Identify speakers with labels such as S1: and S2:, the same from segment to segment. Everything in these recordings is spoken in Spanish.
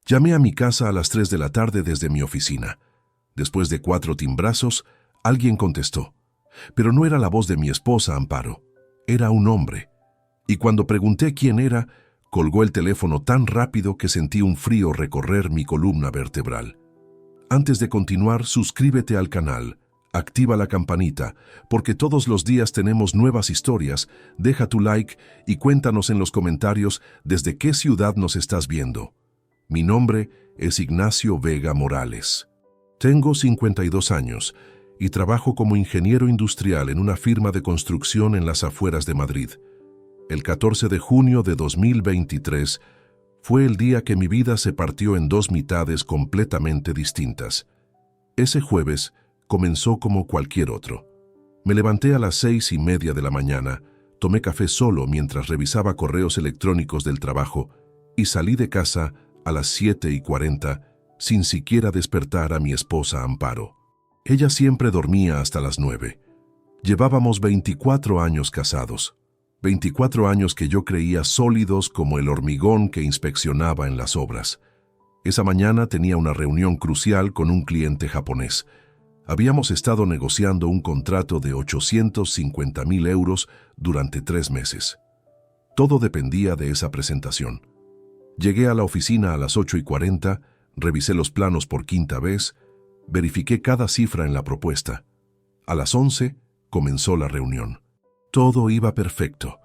S1: Llamé a mi casa a las 3 de la tarde desde mi oficina. Después de 4 timbrazos, alguien contestó. Pero no era la voz de mi esposa, Amparo. Era un hombre. Y cuando pregunté quién era, colgó el teléfono tan rápido que sentí un frío recorrer mi columna vertebral. Antes de continuar, suscríbete al canal, activa la campanita, porque todos los días tenemos nuevas historias. Deja tu like y cuéntanos en los comentarios desde qué ciudad nos estás viendo. Mi nombre es Ignacio Vega Morales. Tengo 52 años y trabajo como ingeniero industrial en una firma de construcción en las afueras de Madrid. El 14 de junio de 2023 fue el día que mi vida se partió en dos mitades completamente distintas. Ese jueves comenzó como cualquier otro. Me levanté a las 6:30 de la mañana, tomé café solo mientras revisaba correos electrónicos del trabajo y salí de casa a las 7:40 sin siquiera despertar a mi esposa Amparo. Ella siempre dormía hasta las 9. Llevábamos 24 años casados. 24 años que yo creía sólidos como el hormigón que inspeccionaba en las obras. Esa mañana tenía una reunión crucial con un cliente japonés. Habíamos estado negociando un contrato de 850.000 euros durante 3 meses. Todo dependía de esa presentación. Llegué a la oficina a las 8:40, revisé los planos por quinta vez, verifiqué cada cifra en la propuesta. A las 11 comenzó la reunión. Todo iba perfecto.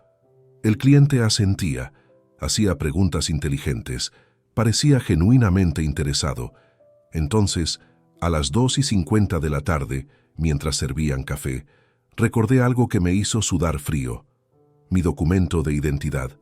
S1: El cliente asentía, hacía preguntas inteligentes, parecía genuinamente interesado. Entonces, a las 2:50 de la tarde, mientras servían café, recordé algo que me hizo sudar frío: mi documento de identidad.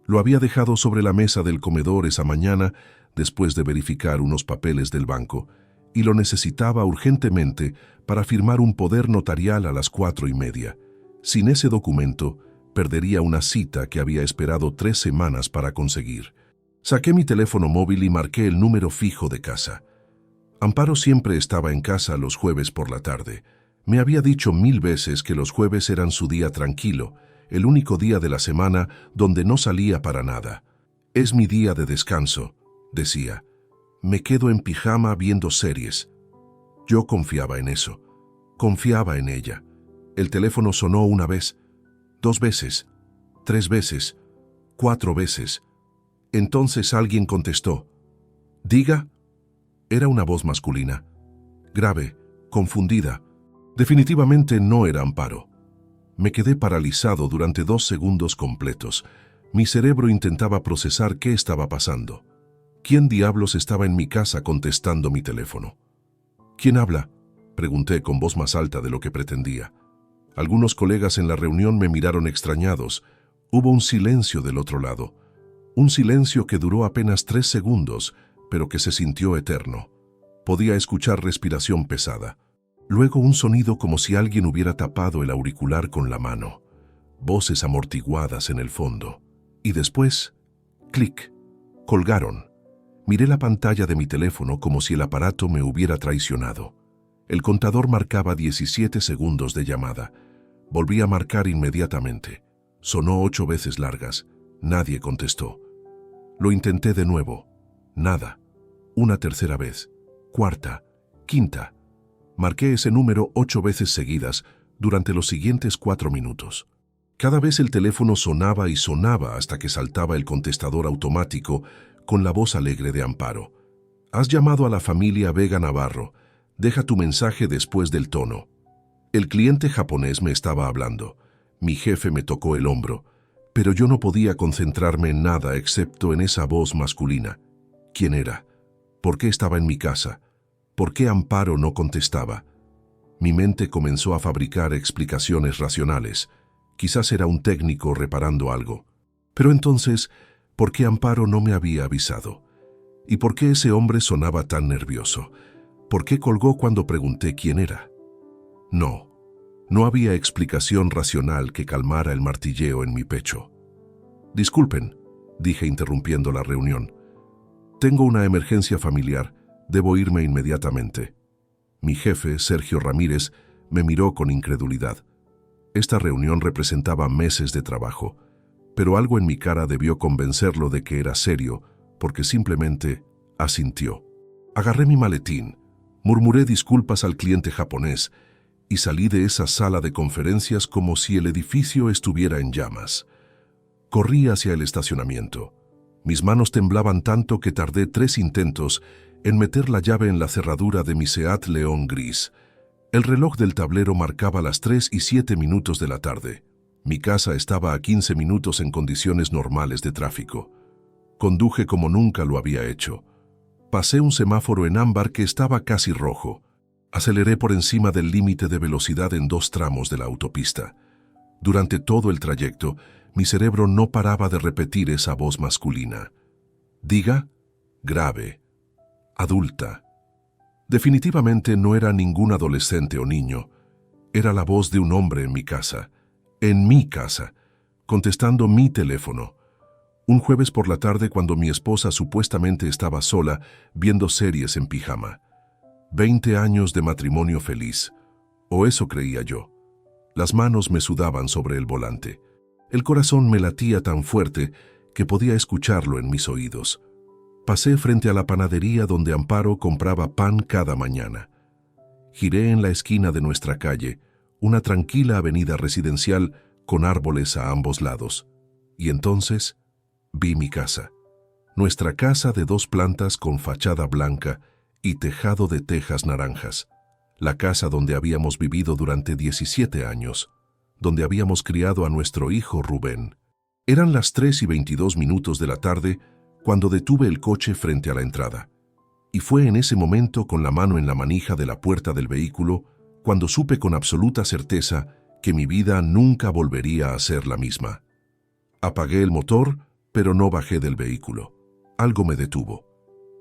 S1: Lo había dejado sobre la mesa del comedor esa mañana después de verificar unos papeles del banco, y lo necesitaba urgentemente para firmar un poder notarial a las 4:30. Sin ese documento, perdería una cita que había esperado 3 semanas para conseguir. Saqué mi teléfono móvil y marqué el número fijo de casa. Amparo siempre estaba en casa los jueves por la tarde. Me había dicho 1000 veces que los jueves eran su día tranquilo, el único día de la semana donde no salía para nada. Es mi día de descanso, decía. Me quedo en pijama viendo series. Yo confiaba en eso. Confiaba en ella. El teléfono sonó una vez, 2 veces, 3 veces, 4 veces. Entonces alguien contestó. «Diga». Era una voz masculina, grave, confundida. Definitivamente no era Amparo. Me quedé paralizado durante 2 segundos completos. Mi cerebro intentaba procesar qué estaba pasando. ¿Quién diablos estaba en mi casa contestando mi teléfono? «¿Quién habla?», pregunté con voz más alta de lo que pretendía. Algunos colegas en la reunión me miraron extrañados. Hubo un silencio del otro lado. Un silencio que duró apenas 3 segundos, pero que se sintió eterno. Podía escuchar respiración pesada. Luego un sonido como si alguien hubiera tapado el auricular con la mano. Voces amortiguadas en el fondo. Y después, clic. Colgaron. Miré la pantalla de mi teléfono como si el aparato me hubiera traicionado. El contador marcaba 17 segundos de llamada. Volví a marcar inmediatamente. Sonó 8 veces largas. Nadie contestó. Lo intenté de nuevo. Nada. Una tercera vez. Cuarta. Quinta. Marqué ese número 8 veces seguidas durante los siguientes 4 minutos. Cada vez el teléfono sonaba y sonaba hasta que saltaba el contestador automático con la voz alegre de Amparo. «Has llamado a la familia Vega Navarro. Deja tu mensaje después del tono». El cliente japonés me estaba hablando. Mi jefe me tocó el hombro, pero yo no podía concentrarme en nada excepto en esa voz masculina. ¿Quién era? ¿Por qué estaba en mi casa? ¿Por qué Amparo no contestaba? Mi mente comenzó a fabricar explicaciones racionales. Quizás era un técnico reparando algo. Pero entonces, ¿por qué Amparo no me había avisado? ¿Y por qué ese hombre sonaba tan nervioso? ¿Por qué colgó cuando pregunté quién era? No había explicación racional que calmara el martilleo en mi pecho. «Disculpen», dije interrumpiendo la reunión. «Tengo una emergencia familiar. Debo irme inmediatamente». Mi jefe, Sergio Ramírez, me miró con incredulidad. Esta reunión representaba meses de trabajo, pero algo en mi cara debió convencerlo de que era serio, porque simplemente Asintió. Agarré mi maletín, murmuré disculpas al cliente japonés y salí de esa sala de conferencias como si el edificio estuviera en llamas. Corrí hacia el estacionamiento. Mis manos temblaban tanto que tardé 3 intentos en meter la llave en la cerradura de mi Seat León gris. El reloj del tablero marcaba las 3:07 de la tarde. Mi casa estaba a 15 minutos en condiciones normales de tráfico. Conduje como nunca lo había hecho. Pasé un semáforo en ámbar que estaba casi rojo. Aceleré por encima del límite de velocidad en 2 tramos de la autopista. Durante todo el trayecto, mi cerebro no paraba de repetir esa voz masculina. Diga, grave, adulta. Definitivamente no era ningún adolescente o niño. Era la voz de un hombre en mi casa, contestando mi teléfono. Un jueves por la tarde cuando mi esposa supuestamente estaba sola viendo series en pijama. 20 años de matrimonio feliz, o eso creía yo. Las manos me sudaban sobre el volante. El corazón me latía tan fuerte que podía escucharlo en mis oídos. Pasé frente a la panadería donde Amparo compraba pan cada mañana. Giré en la esquina de nuestra calle, una tranquila avenida residencial con árboles a ambos lados. Y entonces vi mi casa. Nuestra casa de 2 plantas con fachada blanca y tejado de tejas naranjas. La casa donde habíamos vivido durante 17 años, donde habíamos criado a nuestro hijo Rubén. Eran las 3:22 de la tarde cuando detuve el coche frente a la entrada. Y fue en ese momento, con la mano en la manija de la puerta del vehículo, cuando supe con absoluta certeza que mi vida nunca volvería a ser la misma. Apagué el motor, pero no bajé del vehículo. Algo me detuvo.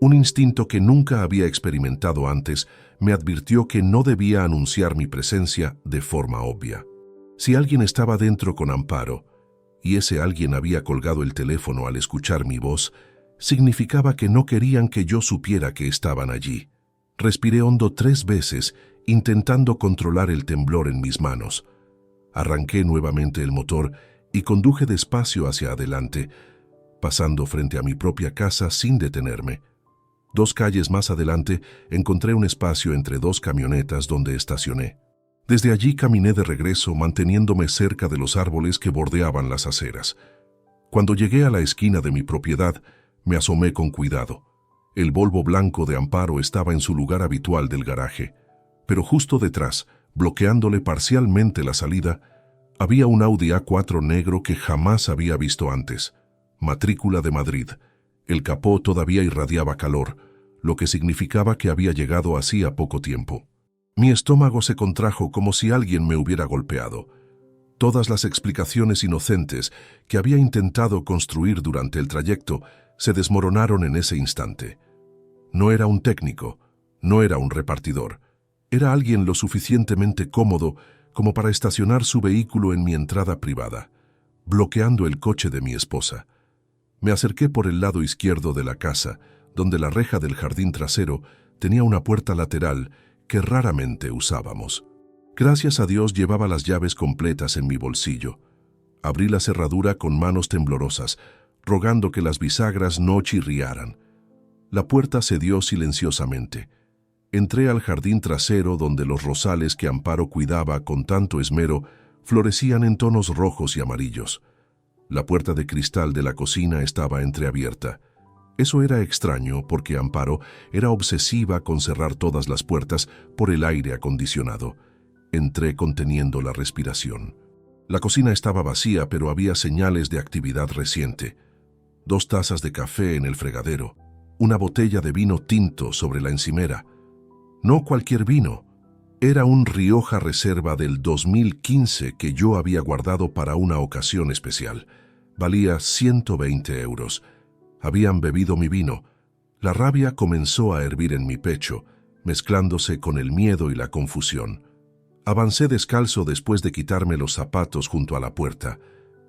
S1: Un instinto que nunca había experimentado antes me advirtió que no debía anunciar mi presencia de forma obvia. Si alguien estaba dentro con Amparo, y ese alguien había colgado el teléfono al escuchar mi voz, significaba que no querían que yo supiera que estaban allí. Respiré hondo 3 veces, intentando controlar el temblor en mis manos. Arranqué nuevamente el motor y conduje despacio hacia adelante, pasando frente a mi propia casa sin detenerme. 2 calles más adelante encontré un espacio entre 2 camionetas donde estacioné. Desde allí caminé de regreso, manteniéndome cerca de los árboles que bordeaban las aceras. Cuando llegué a la esquina de mi propiedad, me asomé con cuidado. El Volvo blanco de Amparo estaba en su lugar habitual del garaje, pero justo detrás, bloqueándole parcialmente la salida, había un Audi A4 negro que jamás había visto antes. Matrícula de Madrid. El capó todavía irradiaba calor, lo que significaba que había llegado hacía poco tiempo. Mi estómago se contrajo como si alguien me hubiera golpeado. Todas las explicaciones inocentes que había intentado construir durante el trayecto se desmoronaron en ese instante. No era un técnico, no era un repartidor. Era alguien lo suficientemente cómodo como para estacionar su vehículo en mi entrada privada, bloqueando el coche de mi esposa. Me acerqué por el lado izquierdo de la casa, donde la reja del jardín trasero tenía una puerta lateral que raramente usábamos. Gracias a Dios llevaba las llaves completas en mi bolsillo. Abrí la cerradura con manos temblorosas, rogando que las bisagras no chirriaran. La puerta cedió silenciosamente. Entré al jardín trasero donde los rosales que Amparo cuidaba con tanto esmero florecían en tonos rojos y amarillos. La puerta de cristal de la cocina estaba entreabierta. Eso era extraño porque Amparo era obsesiva con cerrar todas las puertas por el aire acondicionado. Entré conteniendo la respiración. La cocina estaba vacía, pero había señales de actividad reciente. 2 tazas de café en el fregadero, una botella de vino tinto sobre la encimera. No cualquier vino. Era un Rioja Reserva del 2015 que yo había guardado para una ocasión especial. Valía 120 euros. Habían bebido mi vino. La rabia comenzó a hervir en mi pecho, mezclándose con el miedo y la confusión. Avancé descalzo después de quitarme los zapatos junto a la puerta.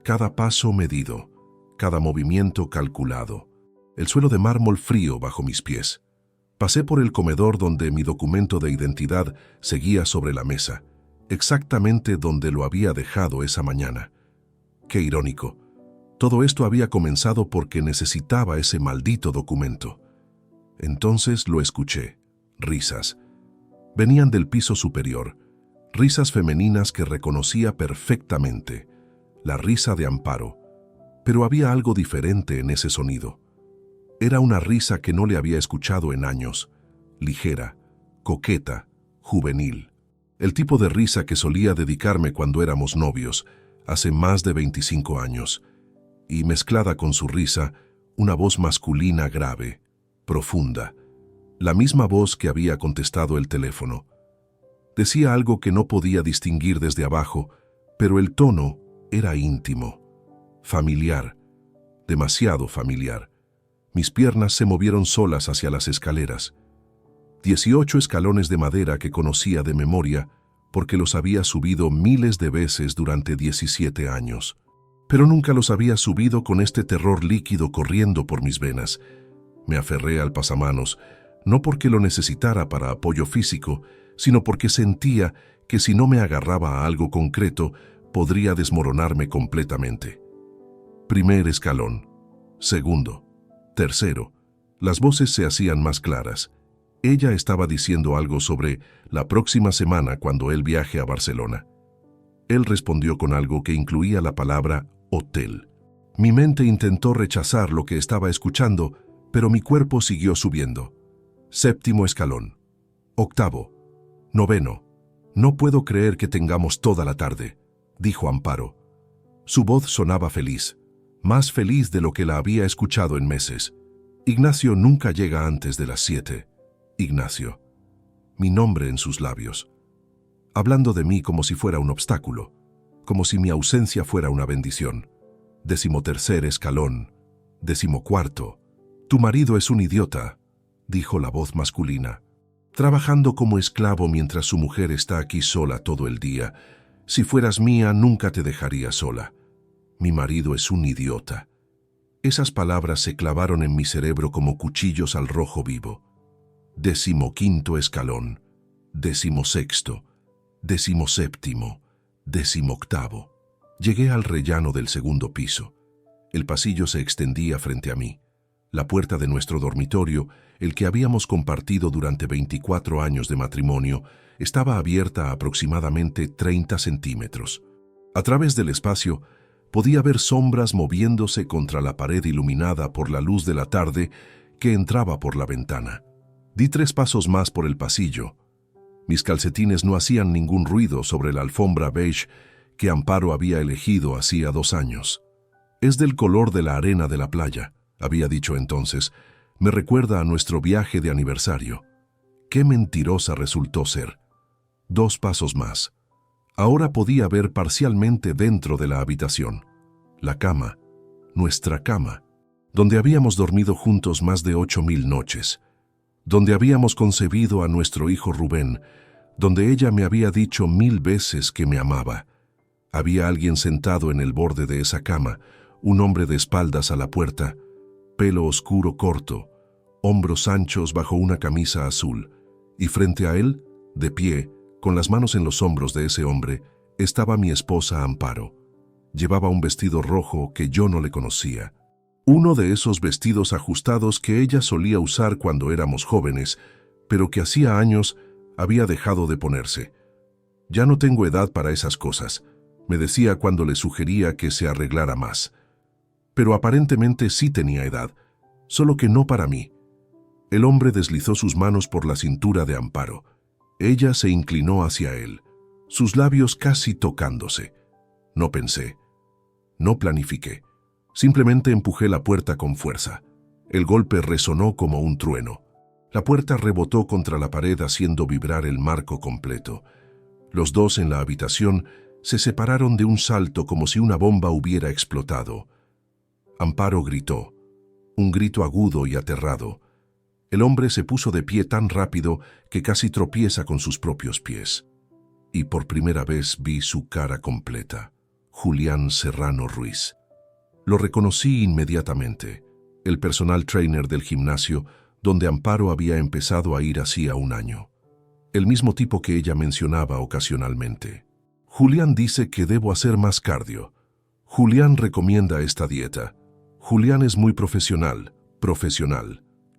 S1: Cada paso medido, cada movimiento calculado. El suelo de mármol frío bajo mis pies. Pasé por el comedor donde mi documento de identidad seguía sobre la mesa, exactamente donde lo había dejado esa mañana. Qué irónico. Todo esto había comenzado porque necesitaba ese maldito documento. Entonces lo escuché. Risas. Venían del piso superior. Risas femeninas que reconocía perfectamente. La risa de Amparo. Pero había algo diferente en ese sonido. Era una risa que no le había escuchado en años. Ligera, coqueta, juvenil. El tipo de risa que solía dedicarme cuando éramos novios, hace más de 25 años. Y mezclada con su risa, una voz masculina grave, profunda. La misma voz que había contestado el teléfono. Decía algo que no podía distinguir desde abajo, pero el tono era íntimo, familiar, demasiado familiar. Mis piernas se movieron solas hacia las escaleras. 18 escalones de madera que conocía de memoria porque los había subido miles de veces durante 17 años. Pero nunca los había subido con este terror líquido corriendo por mis venas. Me aferré al pasamanos, no porque lo necesitara para apoyo físico, sino porque sentía que si no me agarraba a algo concreto, podría desmoronarme completamente. Primer escalón. Segundo. Tercero. Las voces se hacían más claras. Ella estaba diciendo algo sobre la próxima semana cuando él viaje a Barcelona. Él respondió con algo que incluía la palabra hotel. Mi mente intentó rechazar lo que estaba escuchando, pero mi cuerpo siguió subiendo. Séptimo escalón. Octavo. Noveno. No puedo creer que tengamos toda la tarde, dijo Amparo. Su voz sonaba feliz, más feliz de lo que la había escuchado en meses. Ignacio nunca llega antes de las 7. Ignacio. Mi nombre en sus labios. Hablando de mí como si fuera un obstáculo, como si mi ausencia fuera una bendición. 13º escalón. 14º. Tu marido es un idiota, dijo la voz masculina. Trabajando como esclavo mientras su mujer está aquí sola todo el día. Si fueras mía, nunca te dejaría sola. Mi marido es un idiota. Esas palabras se clavaron en mi cerebro como cuchillos al rojo vivo. 15º escalón. 16º. 17º. 18º. Llegué al rellano del segundo piso. El pasillo se extendía frente a mí. La puerta de nuestro dormitorio, el que habíamos compartido durante 24 años de matrimonio, estaba abierta a aproximadamente 30 centímetros. A través del espacio, podía ver sombras moviéndose contra la pared iluminada por la luz de la tarde que entraba por la ventana. Di 3 pasos más por el pasillo. Mis calcetines no hacían ningún ruido sobre la alfombra beige que Amparo había elegido hacía 2 años. Es del color de la arena de la playa, había dicho entonces. Me recuerda a nuestro viaje de aniversario. Qué mentirosa resultó ser. 2 pasos más. Ahora podía ver parcialmente dentro de la habitación. La cama, nuestra cama, donde habíamos dormido juntos más de 8,000 noches, donde habíamos concebido a nuestro hijo Rubén, donde ella me había dicho 1000 veces que me amaba. Había alguien sentado en el borde de esa cama, un hombre de espaldas a la puerta, pelo oscuro corto, hombros anchos bajo una camisa azul, y frente a él, de pie, con las manos en los hombros de ese hombre, estaba mi esposa Amparo. Llevaba un vestido rojo que yo no le conocía. Uno de esos vestidos ajustados que ella solía usar cuando éramos jóvenes, pero que hacía años había dejado de ponerse. Ya no tengo edad para esas cosas, me decía cuando le sugería que se arreglara más. Pero aparentemente sí tenía edad, solo que no para mí. El hombre deslizó sus manos por la cintura de Amparo. Ella se inclinó hacia él, sus labios casi tocándose. No pensé, no planifiqué. Simplemente empujé la puerta con fuerza. El golpe resonó como un trueno. La puerta rebotó contra la pared haciendo vibrar el marco completo. Los dos en la habitación se separaron de un salto como si una bomba hubiera explotado. Amparo gritó, un grito agudo y aterrado. El hombre se puso de pie tan rápido que casi tropieza con sus propios pies. Y por primera vez vi su cara completa. Julián Serrano Ruiz. Lo reconocí inmediatamente, el personal trainer del gimnasio donde Amparo había empezado a ir hacía 1 año. El mismo tipo que ella mencionaba ocasionalmente. Julián dice que debo hacer más cardio. Julián recomienda esta dieta. Julián es muy profesional.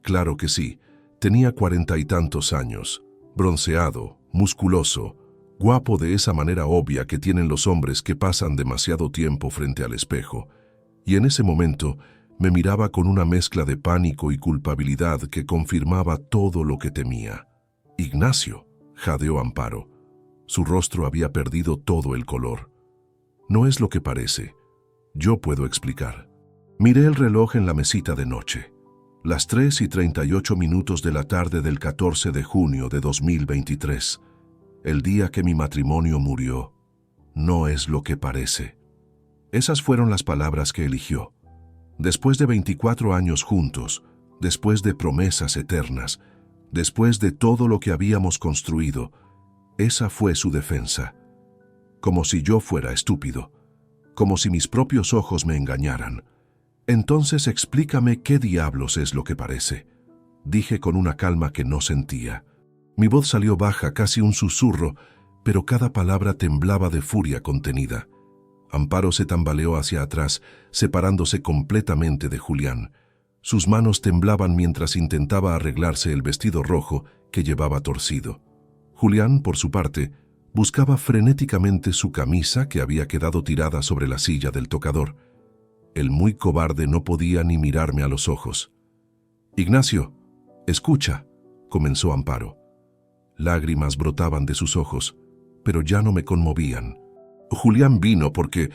S1: Claro que sí. Tenía 40 y tantos años, bronceado, musculoso, guapo de esa manera obvia que tienen los hombres que pasan demasiado tiempo frente al espejo, y en ese momento me miraba con una mezcla de pánico y culpabilidad que confirmaba todo lo que temía. «Ignacio», jadeó Amparo. Su rostro había perdido todo el color. «No es lo que parece. Yo puedo explicar». Miré el reloj en la mesita de noche. Las 3:38 de la tarde del 14 de junio de 2023, el día que mi matrimonio murió. «No es lo que parece». Esas fueron las palabras que eligió. Después de 24 años juntos, después de promesas eternas, después de todo lo que habíamos construido, esa fue su defensa. Como si yo fuera estúpido, como si mis propios ojos me engañaran. «Entonces explícame qué diablos es lo que parece», dije con una calma que no sentía. Mi voz salió baja, casi un susurro, pero cada palabra temblaba de furia contenida. Amparo se tambaleó hacia atrás, separándose completamente de Julián. Sus manos temblaban mientras intentaba arreglarse el vestido rojo que llevaba torcido. Julián, por su parte, buscaba frenéticamente su camisa que había quedado tirada sobre la silla del tocador. El muy cobarde no podía ni mirarme a los ojos. «Ignacio, escucha», comenzó Amparo. Lágrimas brotaban de sus ojos, pero ya no me conmovían. «Julián vino porque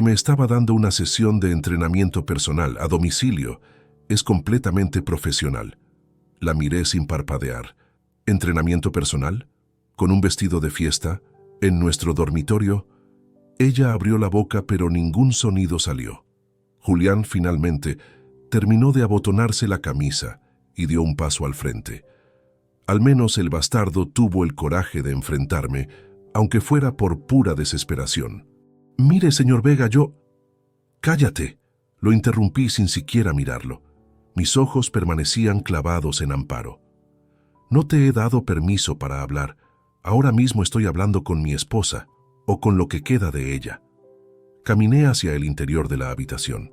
S1: me estaba dando una sesión de entrenamiento personal a domicilio. Es completamente profesional». La miré sin parpadear. «¿Entrenamiento personal? ¿Con un vestido de fiesta? ¿En nuestro dormitorio?» Ella abrió la boca, pero ningún sonido salió. Julián finalmente terminó de abotonarse la camisa y dio un paso al frente. Al menos el bastardo tuvo el coraje de enfrentarme, aunque fuera por pura desesperación. «Mire, señor Vega, yo...» «Cállate», lo interrumpí sin siquiera mirarlo. Mis ojos permanecían clavados en Amparo. «No te he dado permiso para hablar. Ahora mismo estoy hablando con mi esposa, o con lo que queda de ella». Caminé hacia el interior de la habitación.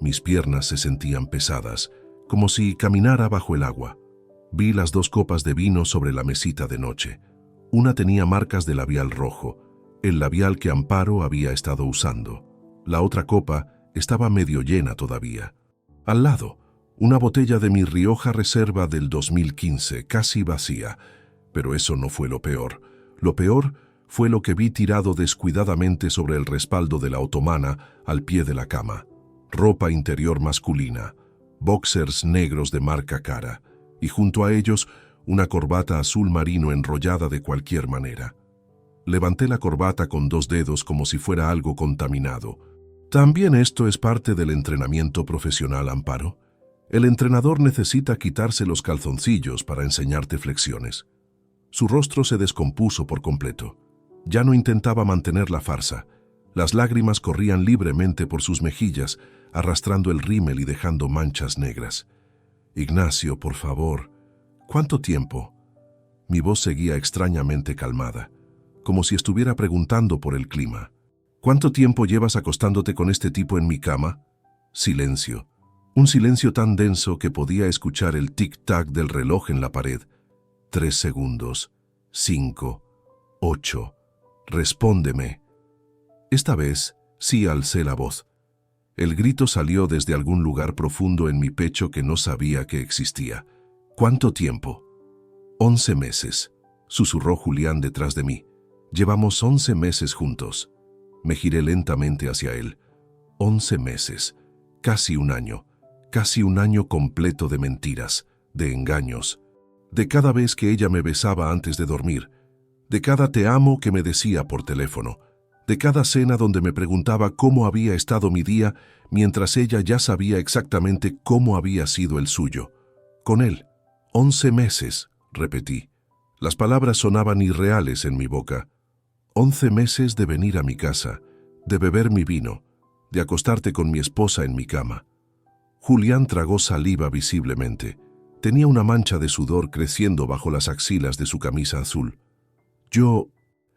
S1: Mis piernas se sentían pesadas, como si caminara bajo el agua. Vi las 2 copas de vino sobre la mesita de noche. Una tenía marcas de labial rojo, el labial que Amparo había estado usando. La otra copa estaba medio llena todavía. Al lado, una botella de mi Rioja Reserva del 2015, casi vacía. Pero eso no fue lo peor. Lo peor fue lo que vi tirado descuidadamente sobre el respaldo de la otomana al pie de la cama. Ropa interior masculina, boxers negros de marca Cara, y junto a ellos una corbata azul marino enrollada de cualquier manera. Levanté la corbata con 2 dedos como si fuera algo contaminado. ¿También esto es parte del entrenamiento profesional, Amparo? El entrenador necesita quitarse los calzoncillos para enseñarte flexiones. Su rostro se descompuso por completo. Ya no intentaba mantener la farsa. Las lágrimas corrían libremente por sus mejillas, arrastrando el rímel y dejando manchas negras. «Ignacio, por favor, ¿cuánto tiempo?» Mi voz seguía extrañamente calmada, como si estuviera preguntando por el clima. «¿Cuánto tiempo llevas acostándote con este tipo en mi cama?» Silencio. Un silencio tan denso que podía escuchar el tic-tac del reloj en la pared. 3 segundos. 5. 8. «Respóndeme». Esta vez sí alcé la voz. El grito salió desde algún lugar profundo en mi pecho que no sabía que existía. «¿Cuánto tiempo?» 11 meses, susurró Julián detrás de mí. «Llevamos 11 meses juntos». Me giré lentamente hacia él. 11 meses, casi un año completo de mentiras, de engaños. De cada vez que ella me besaba antes de dormir, de cada te amo que me decía por teléfono, de cada cena donde me preguntaba cómo había estado mi día, mientras ella ya sabía exactamente cómo había sido el suyo. Con él, 11 meses, repetí. Las palabras sonaban irreales en mi boca. 11 meses de venir a mi casa, de beber mi vino, de acostarte con mi esposa en mi cama. Julián tragó saliva visiblemente. Tenía una mancha de sudor creciendo bajo las axilas de su camisa azul.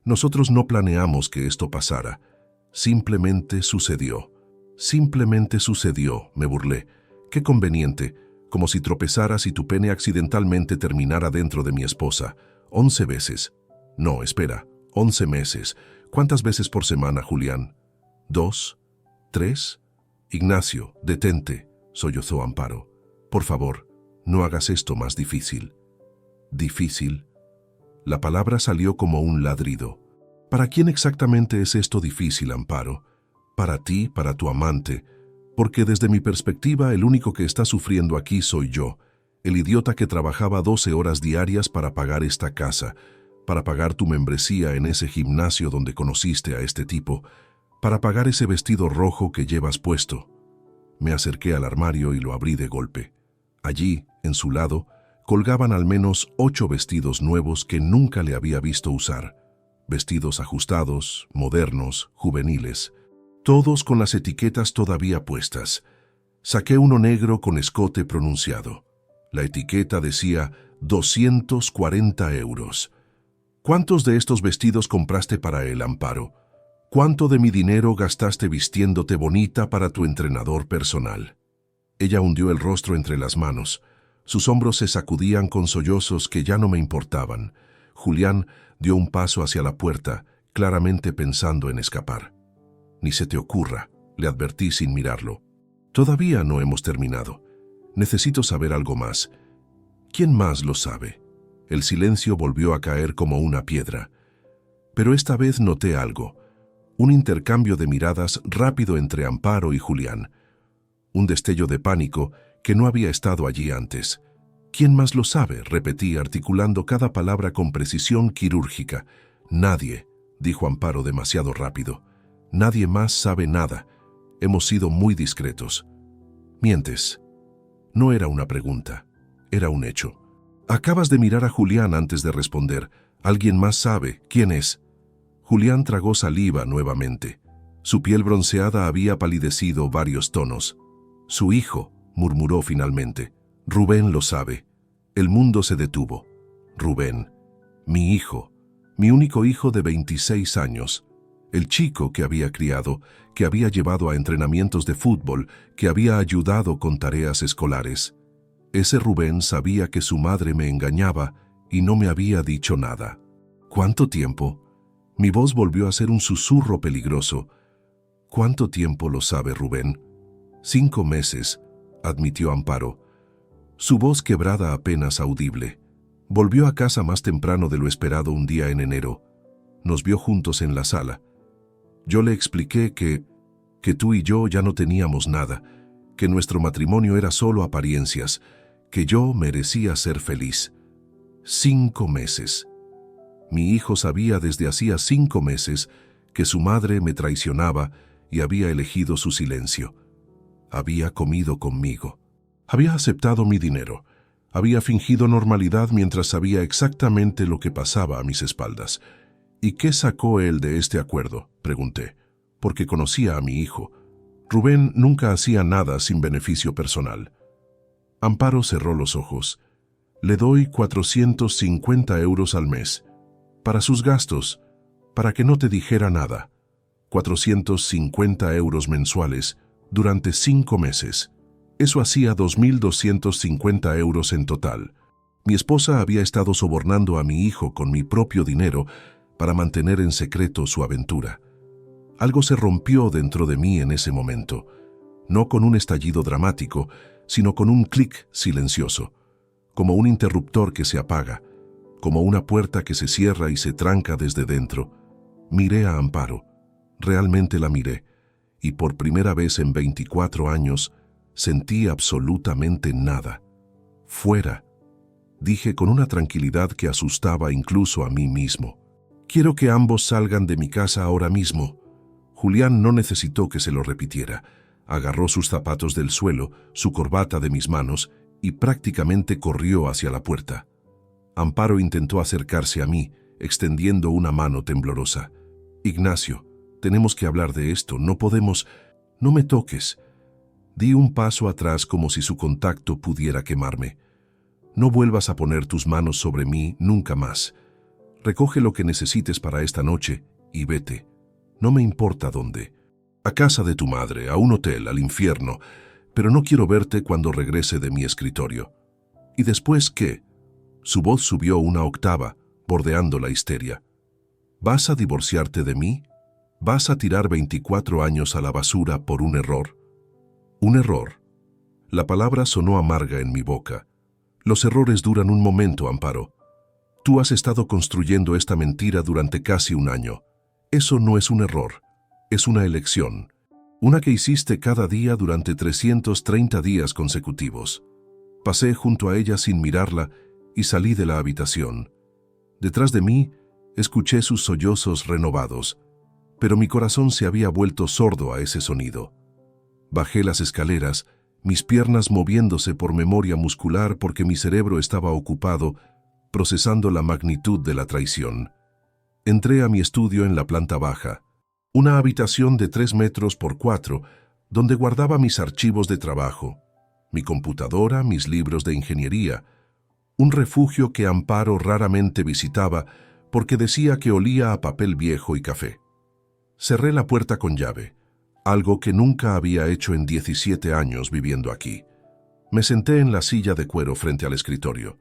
S1: Nosotros no planeamos que esto pasara. Simplemente sucedió. Simplemente sucedió, me burlé. Qué conveniente. como si tropezaras y tu pene accidentalmente terminara dentro de mi esposa. 11 veces. No, espera, 11 meses. ¿Cuántas veces por semana, Julián? ¿2? ¿3? Ignacio, detente, sollozó Amparo. Por favor, no hagas esto más difícil. ¿Difícil? La palabra salió como un ladrido. ¿Para quién exactamente es esto difícil, Amparo? Para ti, para tu amante, porque desde mi perspectiva el único que está sufriendo aquí soy yo, el idiota que trabajaba 12 horas diarias para pagar esta casa, para pagar tu membresía en ese gimnasio donde conociste a este tipo, para pagar ese vestido rojo que llevas puesto. Me acerqué al armario y lo abrí de golpe. Allí, en su lado, colgaban al menos 8 vestidos nuevos que nunca le había visto usar. Vestidos ajustados, modernos, juveniles, todos con las etiquetas todavía puestas. Saqué uno negro con escote pronunciado. La etiqueta decía 240 euros. ¿Cuántos de estos vestidos compraste para él, Amparo? ¿Cuánto de mi dinero gastaste vistiéndote bonita para tu entrenador personal? Ella hundió el rostro entre las manos. Sus hombros se sacudían con sollozos que ya no me importaban. Julián dio un paso hacia la puerta, claramente pensando en escapar. Ni se te ocurra, le advertí sin mirarlo. Todavía no hemos terminado. Necesito saber algo más. ¿Quién más lo sabe? El silencio volvió a caer como una piedra. Pero esta vez noté algo. Un intercambio de miradas rápido entre Amparo y Julián. Un destello de pánico que no había estado allí antes. ¿Quién más lo sabe?, repetí, articulando cada palabra con precisión quirúrgica. Nadie, dijo Amparo demasiado rápido. Nadie más sabe nada. Hemos sido muy discretos. Mientes. No era una pregunta, era un hecho. Acabas de mirar a Julián antes de responder. ¿Alguien más sabe quién es? Julián tragó saliva nuevamente. Su piel bronceada había palidecido varios tonos. Su hijo, murmuró finalmente. Rubén lo sabe. El mundo se detuvo. Rubén, mi hijo, mi único hijo de 26 años. El chico que había criado, que había llevado a entrenamientos de fútbol, que había ayudado con tareas escolares. Ese Rubén sabía que su madre me engañaba y no me había dicho nada. ¿Cuánto tiempo? Mi voz volvió a ser un susurro peligroso. ¿Cuánto tiempo lo sabe Rubén? 5 meses, admitió Amparo. Su voz quebrada apenas audible. Volvió a casa más temprano de lo esperado un día en enero. Nos vio juntos en la sala. Yo le expliqué que tú y yo ya no teníamos nada, que nuestro matrimonio era solo apariencias, que yo merecía ser feliz. 5 meses. Mi hijo sabía desde hacía 5 meses que su madre me traicionaba y había elegido su silencio. Había comido conmigo. Había aceptado mi dinero. Había fingido normalidad mientras sabía exactamente lo que pasaba a mis espaldas. ¿Y qué sacó él de este acuerdo?, pregunté, porque conocía a mi hijo. Rubén nunca hacía nada sin beneficio personal. Amparo cerró los ojos. Le doy 450 euros al mes. Para sus gastos, para que no te dijera nada. 450 euros mensuales durante 5 meses. Eso hacía 2.250 euros en total. Mi esposa había estado sobornando a mi hijo con mi propio dinero para mantener en secreto su aventura. Algo se rompió dentro de mí en ese momento, no con un estallido dramático, sino con un clic silencioso, como un interruptor que se apaga, como una puerta que se cierra y se tranca desde dentro. Miré a Amparo, realmente la miré, y por primera vez en 24 años sentí absolutamente nada. Fuera, dije con una tranquilidad que asustaba incluso a mí mismo. Quiero que ambos salgan de mi casa ahora mismo. Julián no necesitó que se lo repitiera. Agarró sus zapatos del suelo, su corbata de mis manos y prácticamente corrió hacia la puerta. Amparo intentó acercarse a mí, extendiendo una mano temblorosa. Ignacio, tenemos que hablar de esto, no podemos... No me toques. Di un paso atrás como si su contacto pudiera quemarme. No vuelvas a poner tus manos sobre mí nunca más. Recoge lo que necesites para esta noche y vete. No me importa dónde. A casa de tu madre, a un hotel, al infierno. pero no quiero verte cuando regrese de mi escritorio. ¿Y después qué? Su voz subió una octava, bordeando la histeria. ¿Vas a divorciarte de mí? ¿Vas a tirar 24 años a la basura por un error? ¿Un error? La palabra sonó amarga en mi boca. Los errores duran un momento, Amparo. Tú has estado construyendo esta mentira durante casi un año. Eso no es un error, es una elección. Una que hiciste cada día durante 330 días consecutivos. Pasé junto a ella sin mirarla y salí de la habitación. Detrás de mí, escuché sus sollozos renovados, pero mi corazón se había vuelto sordo a ese sonido. Bajé las escaleras, mis piernas moviéndose por memoria muscular porque mi cerebro estaba ocupado procesando la magnitud de la traición. Entré a mi estudio en la planta baja, una habitación de 3 metros por 4, donde guardaba mis archivos de trabajo, mi computadora, mis libros de ingeniería, un refugio que Amparo raramente visitaba porque decía que olía a papel viejo y café. Cerré la puerta con llave, algo que nunca había hecho en 17 años viviendo aquí. Me senté en la silla de cuero frente al escritorio.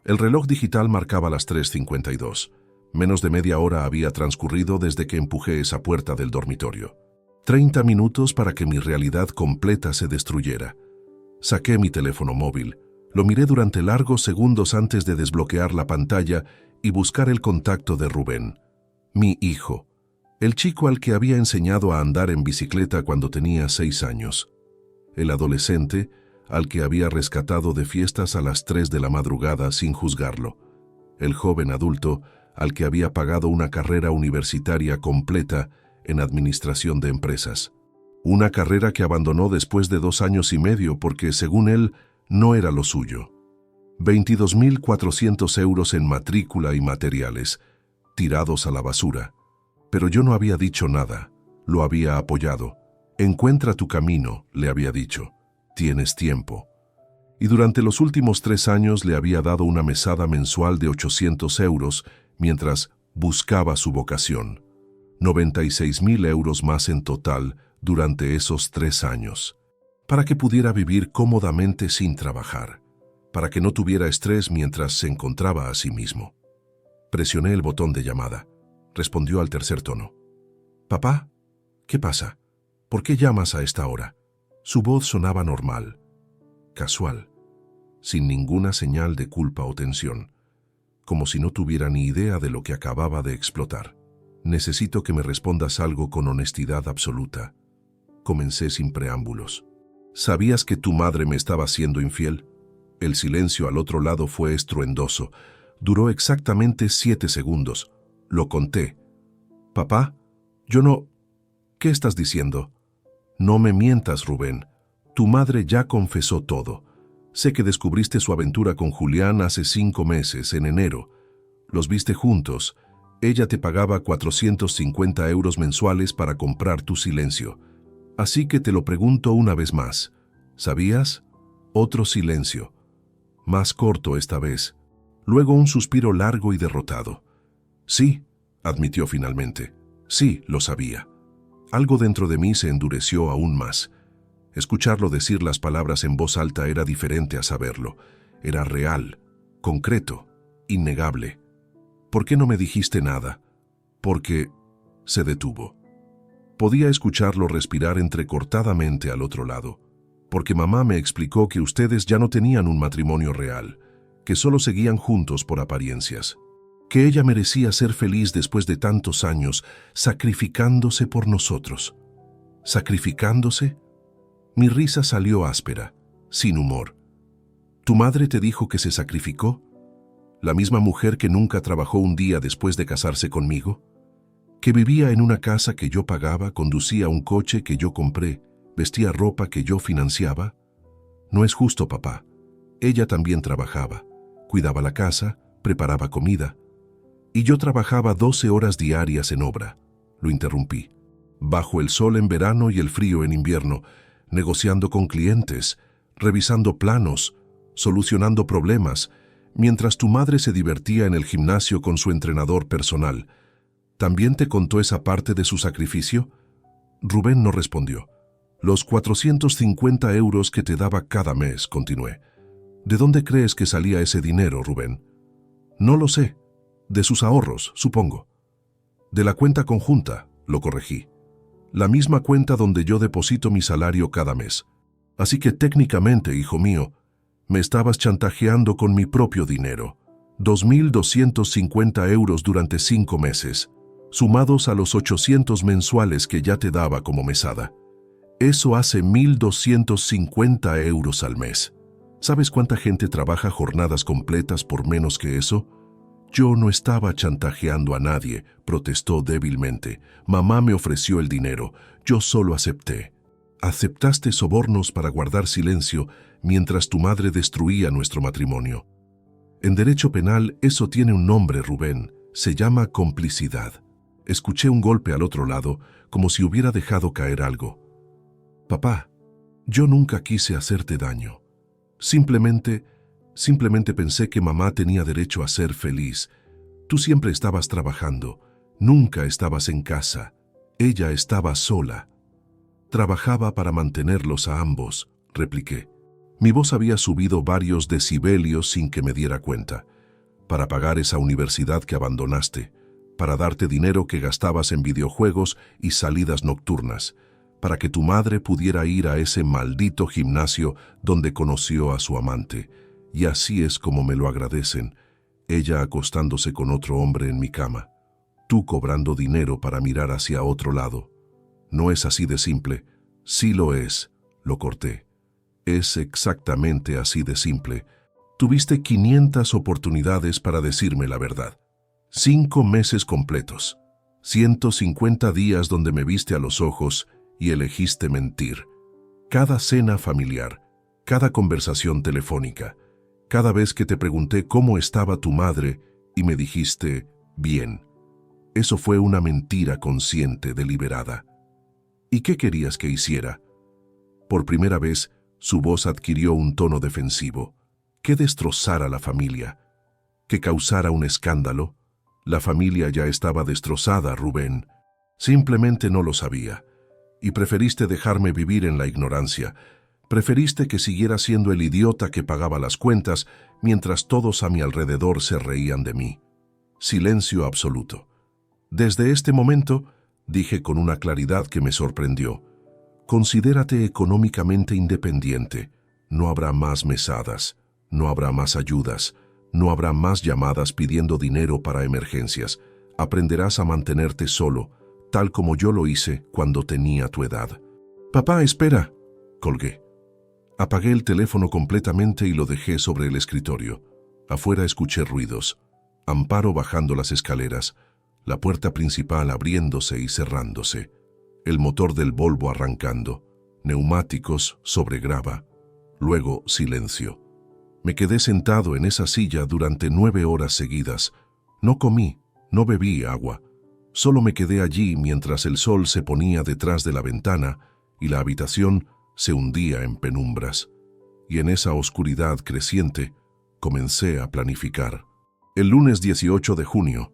S1: El reloj digital marcaba las 3:52. Menos de media hora había transcurrido desde que empujé esa puerta del dormitorio. 30 minutos para que mi realidad completa se destruyera. Saqué mi teléfono móvil, lo miré durante largos segundos antes de desbloquear la pantalla y buscar el contacto de Rubén, mi hijo, el chico al que había enseñado a andar en bicicleta cuando tenía 6 años, el adolescente al que había rescatado de fiestas a las 3 de la madrugada sin juzgarlo, el joven adulto al que había pagado una carrera universitaria completa en administración de empresas. Una carrera que abandonó después de 2 años y medio porque, según él, no era lo suyo. 22.400 euros en matrícula y materiales, tirados a la basura. Pero yo no había dicho nada, lo había apoyado. Encuentra tu camino, le había dicho. Tienes tiempo. Y durante los últimos 3 años le había dado una mesada mensual de 800 euros mientras buscaba su vocación. 96.000 euros más en total durante esos 3 años, para que pudiera vivir cómodamente sin trabajar, para que no tuviera estrés mientras se encontraba a sí mismo. Presioné el botón de llamada. Respondió al tercer tono. «Papá, ¿qué pasa? ¿Por qué llamas a esta hora?» Su voz sonaba normal, casual, sin ninguna señal de culpa o tensión, como si no tuviera ni idea de lo que acababa de explotar. «Necesito que me respondas algo con honestidad absoluta». Comencé sin preámbulos. «¿Sabías que tu madre me estaba siendo infiel?» El silencio al otro lado fue estruendoso. Duró exactamente 7 segundos. Lo conté. «Papá, yo no...» «¿Qué estás diciendo?» «No me mientas, Rubén. Tu madre ya confesó todo. Sé que descubriste su aventura con Julián hace 5 meses, en enero. Los viste juntos. Ella te pagaba 450 euros mensuales para comprar tu silencio. Así que te lo pregunto una vez más. ¿Sabías?» Otro silencio. Más corto esta vez. Luego un suspiro largo y derrotado. «Sí», admitió finalmente. «Sí, lo sabía». Algo dentro de mí se endureció aún más. Escucharlo decir las palabras en voz alta era diferente a saberlo. Era real, concreto, innegable. «¿Por qué no me dijiste nada?» «Porque...» Se detuvo. Podía escucharlo respirar entrecortadamente al otro lado. «Porque mamá me explicó que ustedes ya no tenían un matrimonio real, que solo seguían juntos por apariencias, que ella merecía ser feliz después de tantos años, sacrificándose por nosotros». ¿Sacrificándose? Mi risa salió áspera, sin humor. ¿Tu madre te dijo que se sacrificó? ¿La misma mujer que nunca trabajó un día después de casarse conmigo? ¿Que vivía en una casa que yo pagaba, conducía un coche que yo compré, vestía ropa que yo financiaba? No es justo, papá. Ella también trabajaba, cuidaba la casa, preparaba comida. Y yo trabajaba 12 horas diarias en obra. Lo interrumpí. Bajo el sol en verano y el frío en invierno, negociando con clientes, revisando planos, solucionando problemas, mientras tu madre se divertía en el gimnasio con su entrenador personal. ¿También te contó esa parte de su sacrificio? Rubén no respondió. Los 450 euros que te daba cada mes, continué. ¿De dónde crees que salía ese dinero, Rubén? No lo sé. De sus ahorros, supongo. De la cuenta conjunta, lo corregí. La misma cuenta donde yo deposito mi salario cada mes. Así que técnicamente, hijo mío, me estabas chantajeando con mi propio dinero. 2.250 euros durante 5 meses, sumados a los 800 mensuales que ya te daba como mesada. Eso hace 1.250 euros al mes. ¿Sabes cuánta gente trabaja jornadas completas por menos que eso? Yo no estaba chantajeando a nadie, protestó débilmente. Mamá me ofreció el dinero, yo solo acepté. Aceptaste sobornos para guardar silencio mientras tu madre destruía nuestro matrimonio. En derecho penal eso tiene un nombre, Rubén, se llama complicidad. Escuché un golpe al otro lado, como si hubiera dejado caer algo. Papá, yo nunca quise hacerte daño. Simplemente pensé que mamá tenía derecho a ser feliz. Tú siempre estabas trabajando, nunca estabas en casa. Ella estaba sola. Trabajaba para mantenerlos a ambos, repliqué. Mi voz había subido varios decibelios sin que me diera cuenta. Para pagar esa universidad que abandonaste, para darte dinero que gastabas en videojuegos y salidas nocturnas, para que tu madre pudiera ir a ese maldito gimnasio donde conoció a su amante. Y así es como me lo agradecen, ella acostándose con otro hombre en mi cama, tú cobrando dinero para mirar hacia otro lado. No es así de simple. Sí lo es, lo corté. Es exactamente así de simple. Tuviste 500 oportunidades para decirme la verdad. 5 meses completos. 150 días donde me viste a los ojos y elegiste mentir. Cada cena familiar, cada conversación telefónica, cada vez que te pregunté cómo estaba tu madre y me dijiste, bien. Eso fue una mentira consciente, deliberada. ¿Y qué querías que hiciera? Por primera vez, su voz adquirió un tono defensivo. ¿Que destrozara la familia? ¿Que causara un escándalo? La familia ya estaba destrozada, Rubén. Simplemente no lo sabía. Y preferiste dejarme vivir en la ignorancia. Preferiste que siguiera siendo el idiota que pagaba las cuentas mientras todos a mi alrededor se reían de mí. Silencio absoluto. Desde este momento, dije con una claridad que me sorprendió, considérate económicamente independiente. No habrá más mesadas, no habrá más ayudas, no habrá más llamadas pidiendo dinero para emergencias. Aprenderás a mantenerte solo, tal como yo lo hice cuando tenía tu edad. Papá, espera, colgué. Apagué el teléfono completamente y lo dejé sobre el escritorio. Afuera escuché ruidos. Amparo bajando las escaleras, la puerta principal abriéndose y cerrándose, el motor del Volvo arrancando, neumáticos sobre grava, luego silencio. Me quedé sentado en esa silla durante 9 horas seguidas. No comí, no bebí agua. Solo me quedé allí mientras el sol se ponía detrás de la ventana y la habitación se hundía en penumbras. Y en esa oscuridad creciente comencé a planificar. El lunes 18 de junio,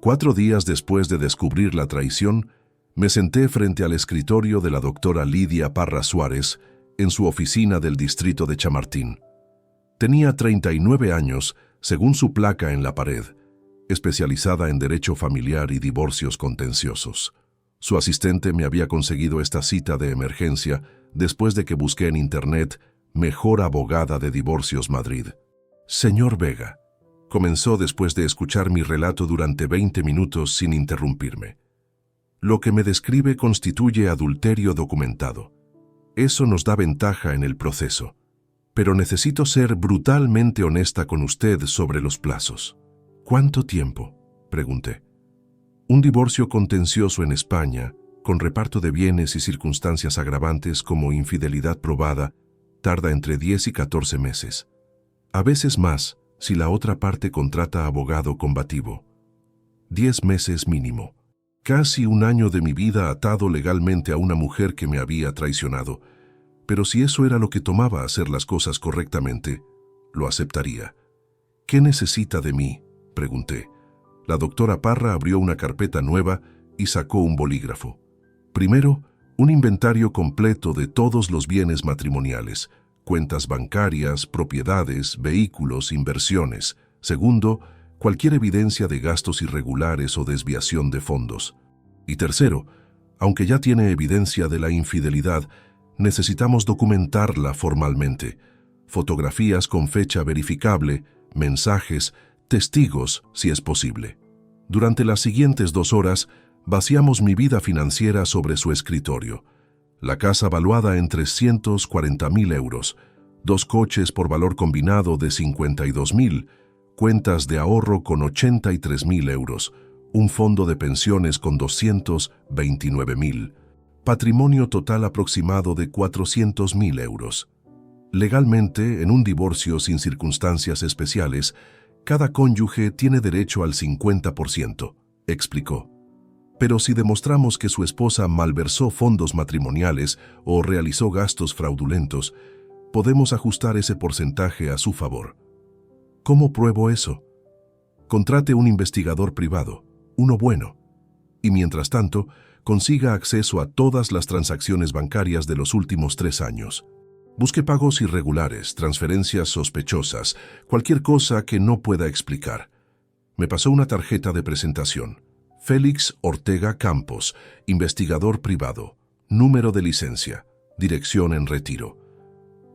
S1: 4 días después de descubrir la traición, me senté frente al escritorio de la doctora Lidia Parra Suárez en su oficina del distrito de Chamartín. Tenía 39 años, según su placa en la pared, especializada en derecho familiar y divorcios contenciosos. Su asistente me había conseguido esta cita de emergencia después de que busqué en internet Mejor abogada de divorcios Madrid. Señor Vega, comenzó después de escuchar mi relato durante 20 minutos sin interrumpirme. Lo que me describe constituye adulterio documentado. Eso nos da ventaja en el proceso. Pero necesito ser brutalmente honesta con usted sobre los plazos. ¿Cuánto tiempo?, pregunté. Un divorcio contencioso en España, con reparto de bienes y circunstancias agravantes como infidelidad probada, tarda entre 10 y 14 meses. A veces más, si la otra parte contrata abogado combativo. 10 meses mínimo. Casi un año de mi vida atado legalmente a una mujer que me había traicionado. Pero si eso era lo que tomaba hacer las cosas correctamente, lo aceptaría. ¿Qué necesita de mí?, pregunté. La doctora Parra abrió una carpeta nueva y sacó un bolígrafo. Primero, Un inventario completo de todos los bienes matrimoniales, cuentas bancarias, propiedades, vehículos, inversiones. Segundo, cualquier evidencia de gastos irregulares o desviación de fondos. Y tercero, aunque ya tiene evidencia de la infidelidad, necesitamos documentarla formalmente. Fotografías con fecha verificable, mensajes, testigos, si es posible. Durante las siguientes 2 horas, vaciamos mi vida financiera sobre su escritorio. La casa valuada en 340.000 euros, 2 coches por valor combinado de 52.000, cuentas de ahorro con 83.000 euros, un fondo de pensiones con 229.000, patrimonio total aproximado de 400.000 euros. Legalmente, en un divorcio sin circunstancias especiales, cada cónyuge tiene derecho al 50%, explicó. Pero si demostramos que su esposa malversó fondos matrimoniales o realizó gastos fraudulentos, podemos ajustar ese porcentaje a su favor. ¿Cómo pruebo eso? Contrate un investigador privado, uno bueno, y mientras tanto, consiga acceso a todas las transacciones bancarias de los últimos 3 años. Busque pagos irregulares, transferencias sospechosas, cualquier cosa que no pueda explicar. Me pasó una tarjeta de presentación. Félix Ortega Campos, investigador privado, número de licencia, dirección en Retiro.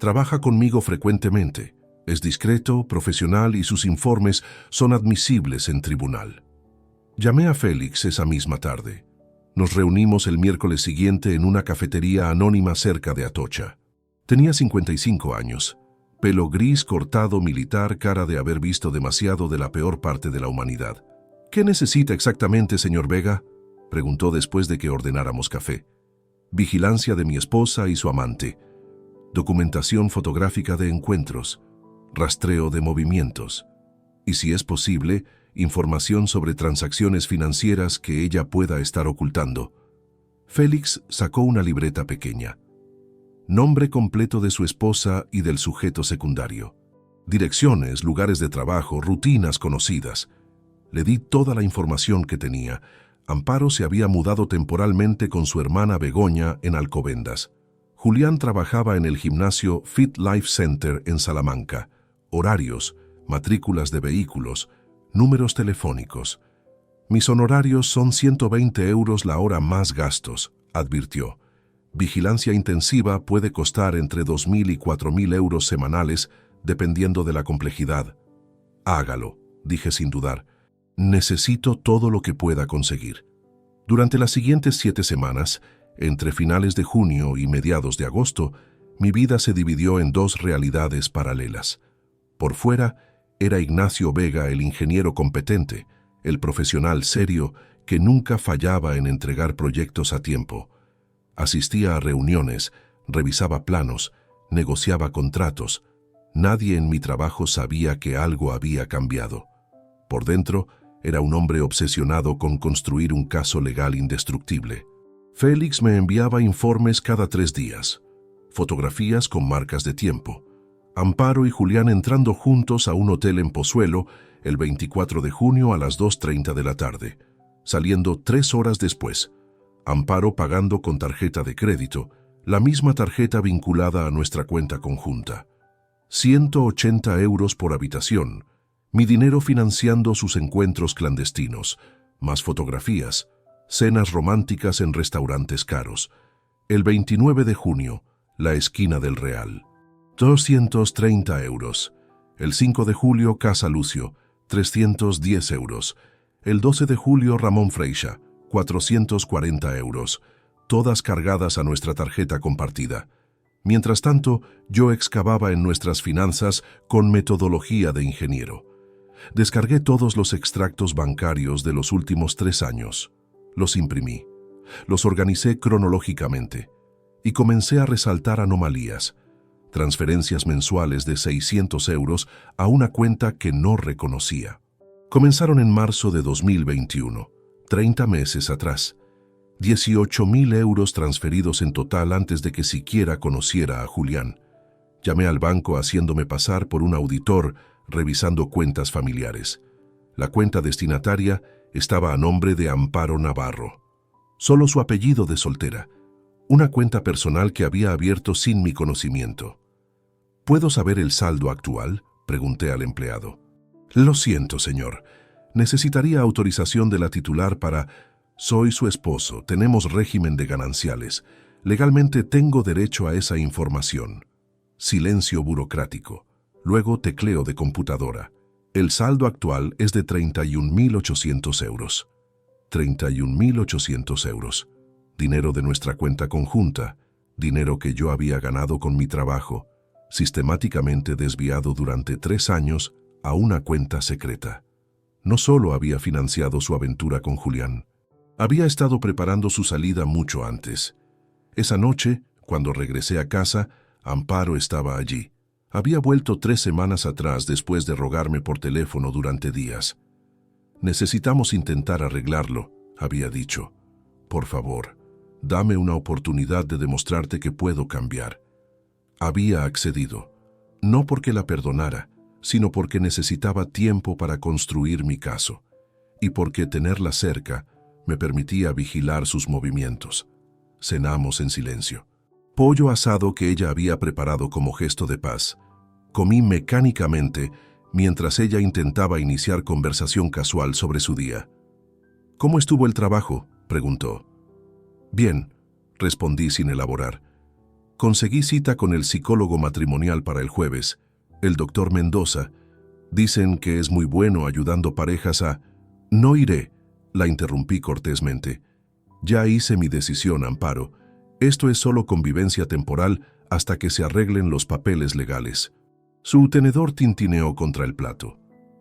S1: Trabaja conmigo frecuentemente, es discreto, profesional y sus informes son admisibles en tribunal. Llamé a Félix esa misma tarde. Nos reunimos el miércoles siguiente en una cafetería anónima cerca de Atocha. Tenía 55 años, pelo gris cortado militar, cara de haber visto demasiado de la peor parte de la humanidad. ¿Qué necesita exactamente, señor Vega?, preguntó después de que ordenáramos café. Vigilancia de mi esposa y su amante, documentación fotográfica de encuentros, rastreo de movimientos, y si es posible, información sobre transacciones financieras que ella pueda estar ocultando. Félix sacó una libreta pequeña. Nombre completo de su esposa y del sujeto secundario. Direcciones, lugares de trabajo, rutinas conocidas. Le di toda la información que tenía. Amparo se había mudado temporalmente con su hermana Begoña en Alcobendas. Julián trabajaba en el gimnasio Fit Life Center en Salamanca. Horarios, matrículas de vehículos, números telefónicos. Mis honorarios son 120 euros la hora más gastos, advirtió. Vigilancia intensiva puede costar entre 2.000 y 4.000 euros semanales, dependiendo de la complejidad. Hágalo, dije sin dudar. Necesito todo lo que pueda conseguir. Durante las siguientes 7 semanas, entre finales de junio y mediados de agosto, mi vida se dividió en 2 realidades paralelas. Por fuera, era Ignacio Vega el ingeniero competente, el profesional serio que nunca fallaba en entregar proyectos a tiempo. Asistía a reuniones, revisaba planos, negociaba contratos. Nadie en mi trabajo sabía que algo había cambiado. Por dentro, era un hombre obsesionado con construir un caso legal indestructible. Félix me enviaba informes cada 3 días, fotografías con marcas de tiempo. Amparo y Julián entrando juntos a un hotel en Pozuelo el 24 de junio a las 2:30 de la tarde, saliendo 3 horas después. Amparo pagando con tarjeta de crédito, la misma tarjeta vinculada a nuestra cuenta conjunta. 180 euros por habitación, mi dinero financiando sus encuentros clandestinos, más fotografías, cenas románticas en restaurantes caros. El 29 de junio, la esquina del Real. 230 euros. El 5 de julio, Casa Lucio, 310 euros. El 12 de julio, Ramón Freixa, 440 euros. Todas cargadas a nuestra tarjeta compartida. Mientras tanto, yo excavaba en nuestras finanzas con metodología de ingeniero. Descargué todos los extractos bancarios de los últimos 3 años. Los imprimí. Los organicé cronológicamente. Y comencé a resaltar anomalías. Transferencias mensuales de 600 euros a una cuenta que no reconocía. Comenzaron en marzo de 2021, 30 meses atrás. 18.000 euros transferidos en total antes de que siquiera conociera a Julián. Llamé al banco haciéndome pasar por un auditor revisando cuentas familiares. La cuenta destinataria estaba a nombre de Amparo Navarro. Solo su apellido de soltera. Una cuenta personal que había abierto sin mi conocimiento. ¿Puedo saber el saldo actual?, pregunté al empleado. Lo siento, señor. Necesitaría autorización de la titular para... Soy su esposo, tenemos régimen de gananciales. Legalmente tengo derecho a esa información. Silencio burocrático. Luego tecleo de computadora. El saldo actual es de 31.800 euros. 31.800 euros. Dinero de nuestra cuenta conjunta. Dinero que yo había ganado con mi trabajo, sistemáticamente desviado durante 3 años a una cuenta secreta. No solo había financiado su aventura con Julián, había estado preparando su salida mucho antes. Esa noche, cuando regresé a casa, Amparo estaba allí. Había vuelto 3 semanas atrás después de rogarme por teléfono durante días. Necesitamos intentar arreglarlo, había dicho. Por favor, dame una oportunidad de demostrarte que puedo cambiar. Había accedido, no porque la perdonara, sino porque necesitaba tiempo para construir mi caso, y porque tenerla cerca me permitía vigilar sus movimientos. Cenamos en silencio. Pollo asado que ella había preparado como gesto de paz. Comí mecánicamente mientras ella intentaba iniciar conversación casual sobre su día. ¿Cómo estuvo el trabajo?, preguntó. Bien, respondí sin elaborar. Conseguí cita con el psicólogo matrimonial para el jueves, el doctor Mendoza. Dicen que es muy bueno ayudando parejas a... No iré, la interrumpí cortésmente. Ya hice mi decisión, Amparo. Esto es solo convivencia temporal hasta que se arreglen los papeles legales. Su tenedor tintineó contra el plato.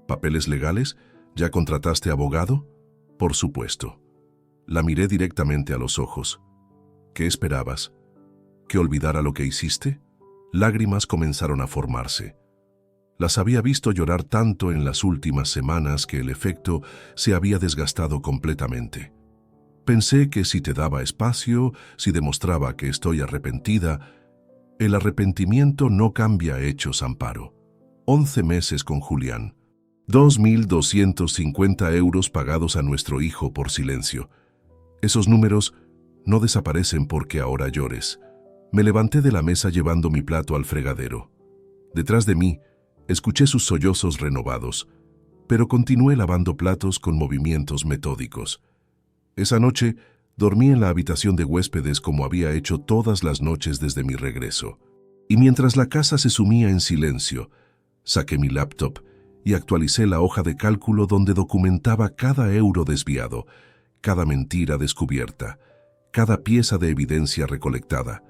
S1: ¿Papeles legales? ¿Ya contrataste abogado? Por supuesto. La miré directamente a los ojos. ¿Qué esperabas? ¿Que olvidara lo que hiciste? Lágrimas comenzaron a formarse. Las había visto llorar tanto en las últimas semanas que el efecto se había desgastado completamente. Pensé que si te daba espacio, si demostraba que estoy arrepentida... El arrepentimiento no cambia hechos, Amparo. 11 meses con Julián. 2.250 euros pagados a nuestro hijo por silencio. Esos números no desaparecen porque ahora llores. Me levanté de la mesa llevando mi plato al fregadero. Detrás de mí, escuché sus sollozos renovados, pero continué lavando platos con movimientos metódicos. Esa noche, dormí en la habitación de huéspedes como había hecho todas las noches desde mi regreso. Y mientras la casa se sumía en silencio, saqué mi laptop y actualicé la hoja de cálculo donde documentaba cada euro desviado, cada mentira descubierta, cada pieza de evidencia recolectada.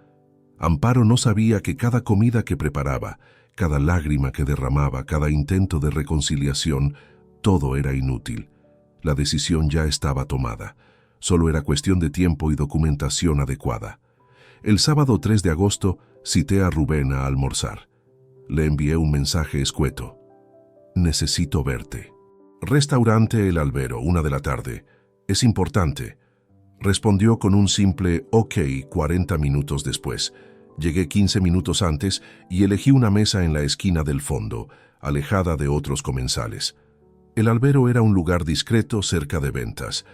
S1: Amparo no sabía que cada comida que preparaba, cada lágrima que derramaba, cada intento de reconciliación, todo era inútil. La decisión ya estaba tomada. Solo era cuestión de tiempo y documentación adecuada. El sábado 3 de agosto cité a Rubén a almorzar. Le envié un mensaje escueto. Necesito verte. Restaurante El Albero, 1 de la tarde. Es importante. Respondió con un simple OK 40 minutos después. Llegué 15 minutos antes y elegí una mesa en la esquina del fondo, alejada de otros comensales. El Albero era un lugar discreto cerca de ventas,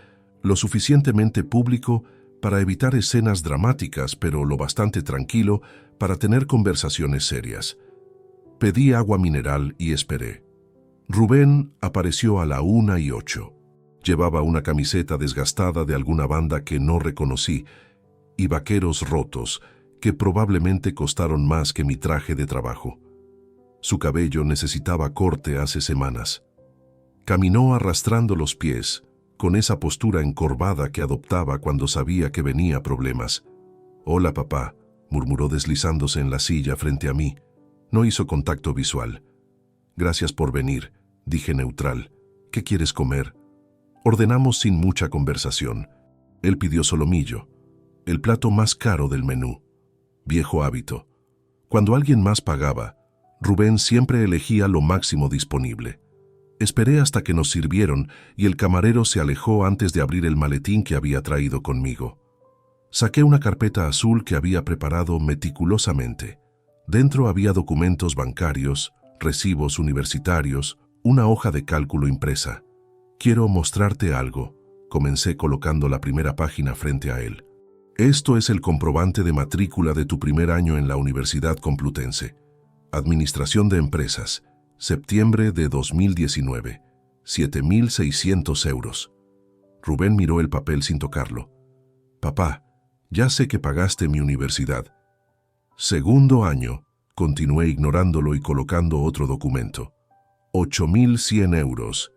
S1: lo suficientemente público para evitar escenas dramáticas, pero lo bastante tranquilo para tener conversaciones serias. Pedí agua mineral y esperé. Rubén apareció a la 1:08. Llevaba una camiseta desgastada de alguna banda que no reconocí y vaqueros rotos que probablemente costaron más que mi traje de trabajo. Su cabello necesitaba corte hace semanas. Caminó arrastrando los pies, con esa postura encorvada que adoptaba cuando sabía que venía problemas. «Hola, papá», murmuró deslizándose en la silla frente a mí. No hizo contacto visual. «Gracias por venir», dije neutral. «¿Qué quieres comer?» Ordenamos sin mucha conversación. Él pidió solomillo, el plato más caro del menú. Viejo hábito. Cuando alguien más pagaba, Rubén siempre elegía lo máximo disponible. Esperé hasta que nos sirvieron y el camarero se alejó antes de abrir el maletín que había traído conmigo. Saqué una carpeta azul que había preparado meticulosamente. Dentro había documentos bancarios, recibos universitarios, una hoja de cálculo impresa. «Quiero mostrarte algo», comencé colocando la primera página frente a él. Esto es el comprobante de matrícula de tu primer año en la Universidad Complutense. Administración de Empresas, septiembre de 2019, 7.600 euros. Rubén miró el papel sin tocarlo. Papá, ya sé que pagaste mi universidad. Segundo año, continué ignorándolo y colocando otro documento. 8.100 euros.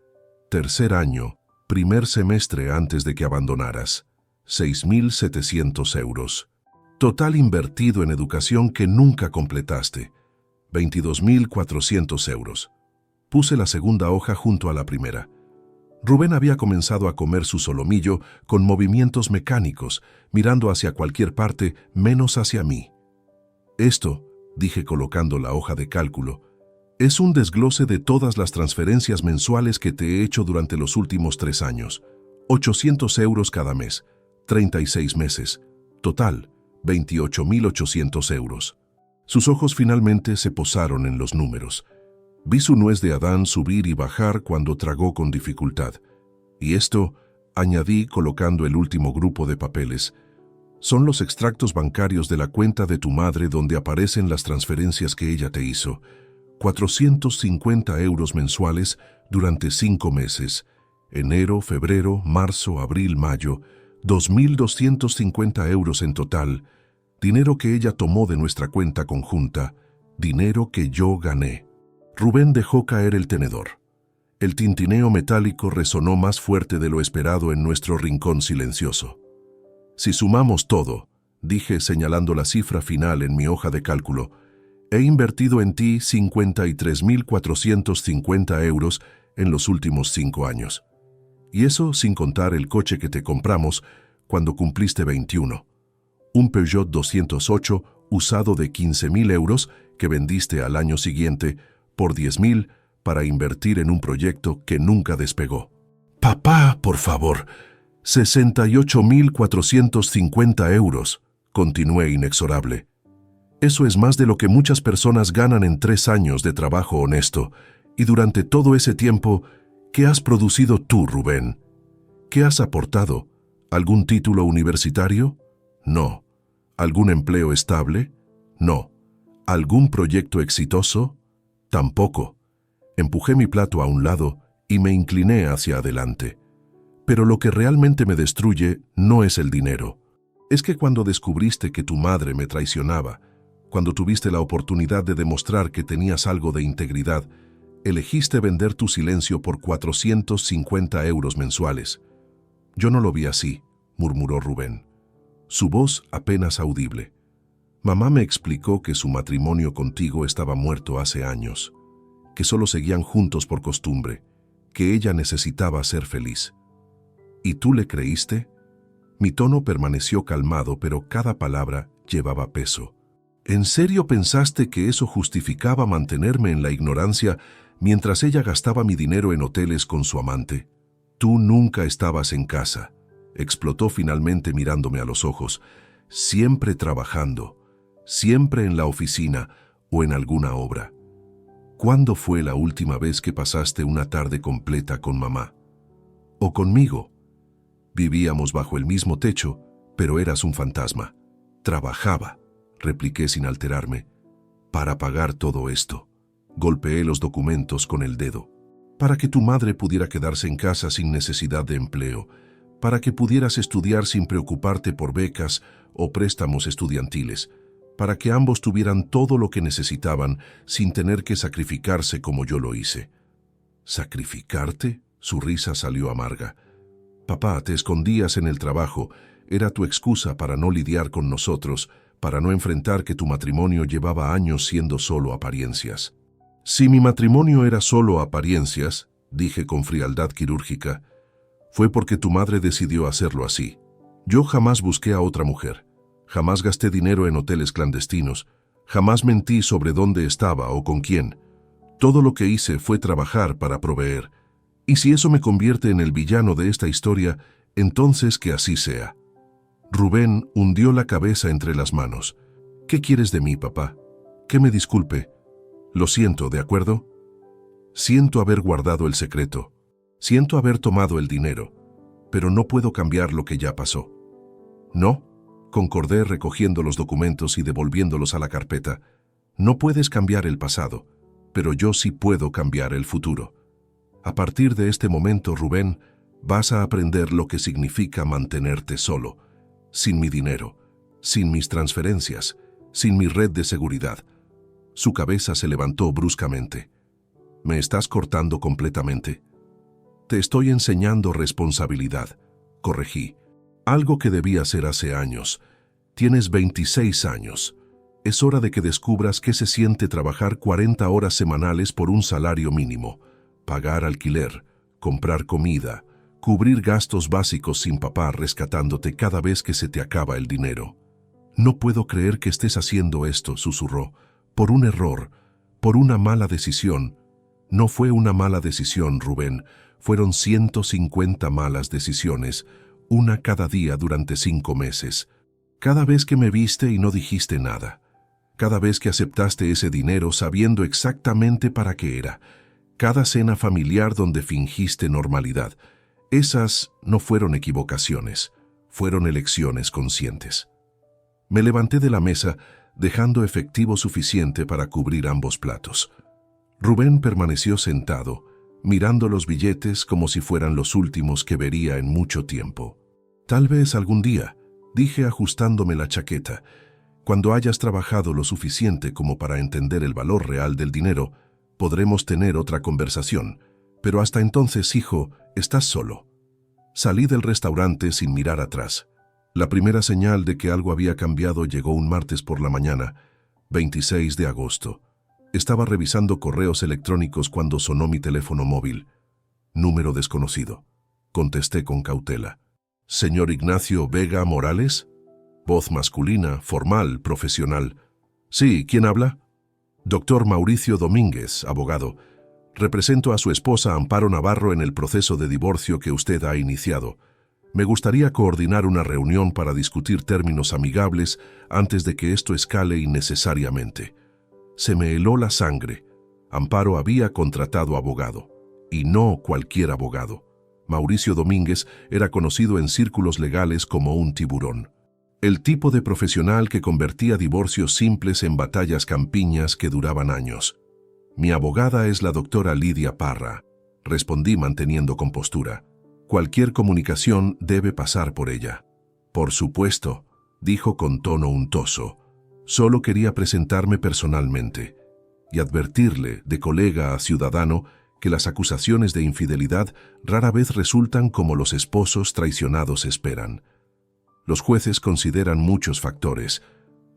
S1: Tercer año, primer semestre antes de que abandonaras. 6.700 euros. Total invertido en educación que nunca completaste. 22.400 euros. Puse la segunda hoja junto a la primera. Rubén había comenzado a comer su solomillo con movimientos mecánicos, mirando hacia cualquier parte menos hacia mí. Esto, dije colocando la hoja de cálculo, es un desglose de todas las transferencias mensuales que te he hecho durante los últimos 3 años. 800 euros cada mes, 36 meses. Total, 28.800 euros. Sus ojos finalmente se posaron en los números. Vi su nuez de Adán subir y bajar cuando tragó con dificultad. Y esto, añadí colocando el último grupo de papeles, son los extractos bancarios de la cuenta de tu madre donde aparecen las transferencias que ella te hizo. 450 euros mensuales durante 5 meses. Enero, febrero, marzo, abril, mayo. 2.250 euros en total. Dinero que ella tomó de nuestra cuenta conjunta. Dinero que yo gané. Rubén dejó caer el tenedor. El tintineo metálico resonó más fuerte de lo esperado en nuestro rincón silencioso. Si sumamos todo, dije señalando la cifra final en mi hoja de cálculo, he invertido en ti 53.450 euros en los últimos 5 años. Y eso sin contar el coche que te compramos cuando cumpliste 21. Un Peugeot 208 usado de 15.000 euros que vendiste al año siguiente por 10.000 para invertir en un proyecto que nunca despegó. Papá, por favor, 68.450 euros, continué inexorable. Eso es más de lo que muchas personas ganan en 3 años de trabajo honesto, y durante todo ese tiempo, ¿qué has producido tú, Rubén? ¿Qué has aportado? ¿Algún título universitario? No. ¿Algún empleo estable? No. ¿Algún proyecto exitoso? Tampoco. Empujé mi plato a un lado y me incliné hacia adelante. Pero lo que realmente me destruye no es el dinero. Es que cuando descubriste que tu madre me traicionaba, cuando tuviste la oportunidad de demostrar que tenías algo de integridad, elegiste vender tu silencio por 450 euros mensuales. Yo no lo vi así, murmuró Rubén. Su voz apenas audible. Mamá me explicó que su matrimonio contigo estaba muerto hace años, que solo seguían juntos por costumbre, que ella necesitaba ser feliz. ¿Y tú le creíste? Mi tono permaneció calmado, pero cada palabra llevaba peso. ¿En serio pensaste que eso justificaba mantenerme en la ignorancia mientras ella gastaba mi dinero en hoteles con su amante? Tú nunca estabas en casa, explotó finalmente mirándome a los ojos, siempre trabajando, siempre en la oficina o en alguna obra. ¿Cuándo fue la última vez que pasaste una tarde completa con mamá? ¿O conmigo? Vivíamos bajo el mismo techo, pero eras un fantasma. Trabajaba, repliqué sin alterarme, para pagar todo esto. Golpeé los documentos con el dedo. Para que tu madre pudiera quedarse en casa sin necesidad de empleo, para que pudieras estudiar sin preocuparte por becas o préstamos estudiantiles, para que ambos tuvieran todo lo que necesitaban sin tener que sacrificarse como yo lo hice. ¿Sacrificarte? Su risa salió amarga. Papá, te escondías en el trabajo, era tu excusa para no lidiar con nosotros, para no enfrentar que tu matrimonio llevaba años siendo solo apariencias. Si mi matrimonio era solo apariencias, dije con frialdad quirúrgica, fue porque tu madre decidió hacerlo así. Yo jamás busqué a otra mujer, jamás gasté dinero en hoteles clandestinos, jamás mentí sobre dónde estaba o con quién. Todo lo que hice fue trabajar para proveer. Y si eso me convierte en el villano de esta historia, entonces que así sea. Rubén hundió la cabeza entre las manos. ¿Qué quieres de mí, papá? Que me disculpe. Lo siento, ¿de acuerdo? Siento haber guardado el secreto. Siento haber tomado el dinero. Pero no puedo cambiar lo que ya pasó. ¿No? concordé recogiendo los documentos y devolviéndolos a la carpeta. No puedes cambiar el pasado, pero yo sí puedo cambiar el futuro. A partir de este momento, Rubén, vas a aprender lo que significa mantenerte solo, sin mi dinero, sin mis transferencias, sin mi red de seguridad. Su cabeza se levantó bruscamente. ¿Me estás cortando completamente? Te estoy enseñando responsabilidad, corregí. Algo que debí hacer hace años. Tienes 26 años. Es hora de que descubras qué se siente trabajar 40 horas semanales por un salario mínimo, pagar alquiler, comprar comida, cubrir gastos básicos sin papá rescatándote cada vez que se te acaba el dinero. No puedo creer que estés haciendo esto, susurró. Por un error, por una mala decisión. No fue una mala decisión, Rubén. Fueron 150 malas decisiones, una cada día durante 5 meses. Cada vez que me viste y no dijiste nada. Cada vez que aceptaste ese dinero sabiendo exactamente para qué era. Cada cena familiar donde fingiste normalidad. Esas no fueron equivocaciones, fueron elecciones conscientes. Me levanté de la mesa, dejando efectivo suficiente para cubrir ambos platos. Rubén permaneció sentado, mirando los billetes como si fueran los últimos que vería en mucho tiempo. Tal vez algún día, dije ajustándome la chaqueta, cuando hayas trabajado lo suficiente como para entender el valor real del dinero, podremos tener otra conversación. Pero hasta entonces, hijo, estás solo. Salí del restaurante sin mirar atrás. La primera señal de que algo había cambiado llegó un martes por la mañana, 26 de agosto. Estaba revisando correos electrónicos cuando sonó mi teléfono móvil. Número desconocido. Contesté con cautela. ¿Señor Ignacio Vega Morales? Voz masculina, formal, profesional. Sí, ¿quién habla? Doctor Mauricio Domínguez, abogado. Represento a su esposa Amparo Navarro en el proceso de divorcio que usted ha iniciado. Me gustaría coordinar una reunión para discutir términos amigables antes de que esto escale innecesariamente. Se me heló la sangre. Amparo había contratado abogado, y no cualquier abogado. Mauricio Domínguez era conocido en círculos legales como un tiburón. El tipo de profesional que convertía divorcios simples en batallas campiñas que duraban años. Mi abogada es la doctora Lidia Parra, respondí manteniendo compostura. Cualquier comunicación debe pasar por ella. Por supuesto, dijo con tono untoso. Solo quería presentarme personalmente y advertirle, de colega a ciudadano, que las acusaciones de infidelidad rara vez resultan como los esposos traicionados esperan. Los jueces consideran muchos factores: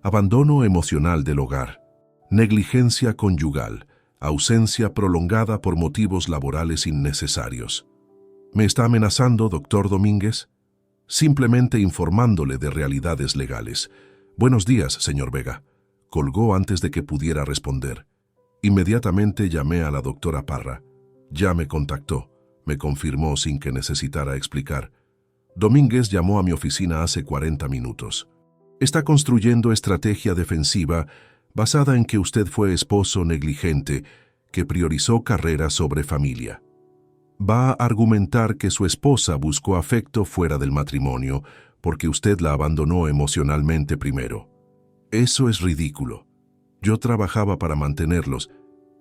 S1: abandono emocional del hogar, negligencia conyugal, ausencia prolongada por motivos laborales innecesarios. ¿Me está amenazando, doctor Domínguez? Simplemente informándole de realidades legales. Buenos días, señor Vega. Colgó antes de que pudiera responder. Inmediatamente llamé a la doctora Parra. Ya me contactó, me confirmó sin que necesitara explicar. Domínguez llamó a mi oficina hace 40 minutos. Está construyendo estrategia defensiva basada en que usted fue esposo negligente que priorizó carrera sobre familia. Va a argumentar que su esposa buscó afecto fuera del matrimonio porque usted la abandonó emocionalmente primero. Eso es ridículo. Yo trabajaba para mantenerlos.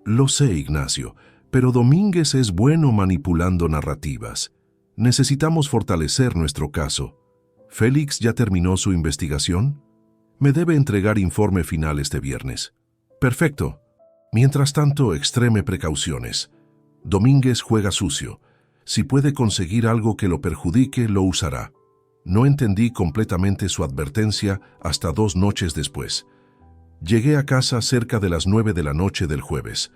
S1: Lo sé, Ignacio, pero Domínguez es bueno manipulando narrativas. Necesitamos fortalecer nuestro caso. ¿Félix ya terminó su investigación? Me debe entregar informe final este viernes. Perfecto. Mientras tanto, extreme precauciones. Domínguez juega sucio. Si puede conseguir algo que lo perjudique, lo usará. No entendí completamente su advertencia hasta 2 noches después. Llegué a casa cerca de las 9 de la noche del jueves.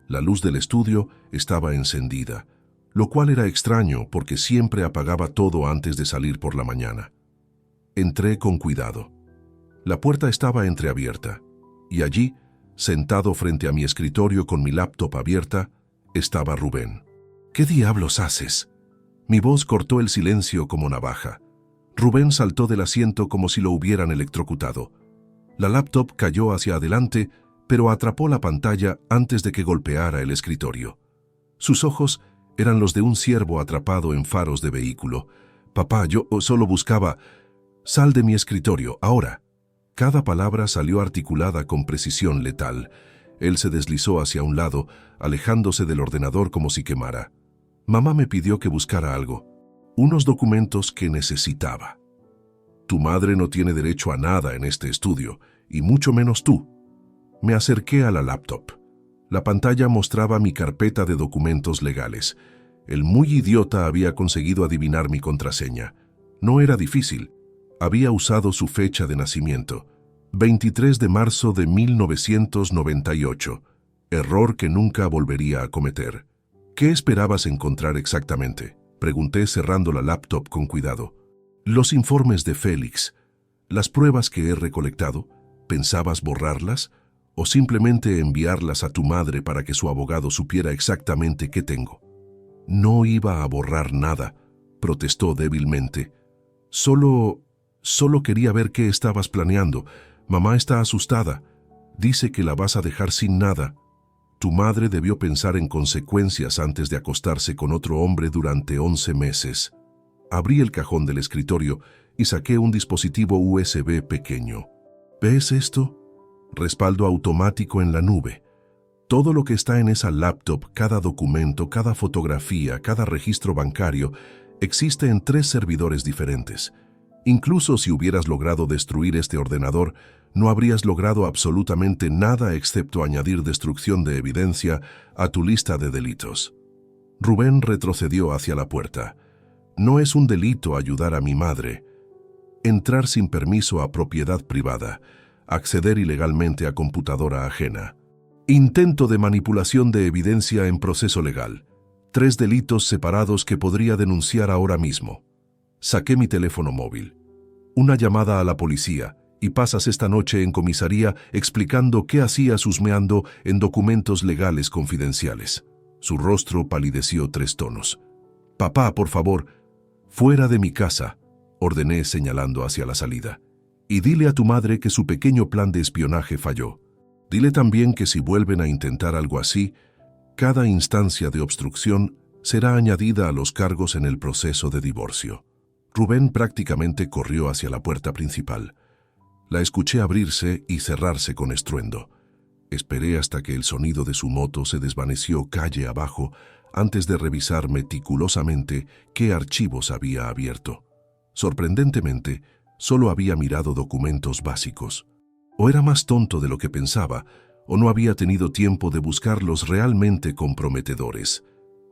S1: La luz del estudio estaba encendida, lo cual era extraño porque siempre apagaba todo antes de salir por la mañana. Entré con cuidado. La puerta estaba entreabierta, y allí, sentado frente a mi escritorio con mi laptop abierta, estaba Rubén. ¿Qué diablos haces? Mi voz cortó el silencio como navaja. Rubén saltó del asiento como si lo hubieran electrocutado. La laptop cayó hacia adelante, pero atrapó la pantalla antes de que golpeara el escritorio. Sus ojos eran los de un ciervo atrapado en faros de vehículo. Papá, yo solo buscaba... Sal de mi escritorio, ahora. Cada palabra salió articulada con precisión letal. Él se deslizó hacia un lado, alejándose del ordenador como si quemara. Mamá me pidió que buscara algo. Unos documentos que necesitaba. Tu madre no tiene derecho a nada en este estudio, y mucho menos tú. Me acerqué a la laptop. La pantalla mostraba mi carpeta de documentos legales. El muy idiota había conseguido adivinar mi contraseña. No era difícil. Había usado su fecha de nacimiento, 23 de marzo de 1998. Error que nunca volvería a cometer. ¿Qué esperabas encontrar exactamente?, pregunté cerrando la laptop con cuidado. Los informes de Félix. Las pruebas que he recolectado. ¿Pensabas borrarlas? ¿O simplemente enviarlas a tu madre para que su abogado supiera exactamente qué tengo? No iba a borrar nada, protestó débilmente. Solo quería ver qué estabas planeando. Mamá está asustada. Dice que la vas a dejar sin nada. Tu madre debió pensar en consecuencias antes de acostarse con otro hombre durante 11 meses. Abrí el cajón del escritorio y saqué un dispositivo USB pequeño. ¿Ves esto? Respaldo automático en la nube. Todo lo que está en esa laptop, cada documento, cada fotografía, cada registro bancario, existe en 3 servidores diferentes. Incluso si hubieras logrado destruir este ordenador, no habrías logrado absolutamente nada excepto añadir destrucción de evidencia a tu lista de delitos. Rubén retrocedió hacia la puerta. No es un delito ayudar a mi madre. Entrar sin permiso a propiedad privada, acceder ilegalmente a computadora ajena. Intento de manipulación de evidencia en proceso legal. 3 delitos separados que podría denunciar ahora mismo. Saqué mi teléfono móvil. Una llamada a la policía y pasas esta noche en comisaría explicando qué hacías husmeando en documentos legales confidenciales. Su rostro palideció 3 tonos. Papá, por favor, fuera de mi casa, ordené señalando hacia la salida. Y dile a tu madre que su pequeño plan de espionaje falló. Dile también que si vuelven a intentar algo así, cada instancia de obstrucción será añadida a los cargos en el proceso de divorcio. Rubén prácticamente corrió hacia la puerta principal. La escuché abrirse y cerrarse con estruendo. Esperé hasta que el sonido de su moto se desvaneció calle abajo antes de revisar meticulosamente qué archivos había abierto. Sorprendentemente, solo había mirado documentos básicos. O era más tonto de lo que pensaba, o no había tenido tiempo de buscar los realmente comprometedores.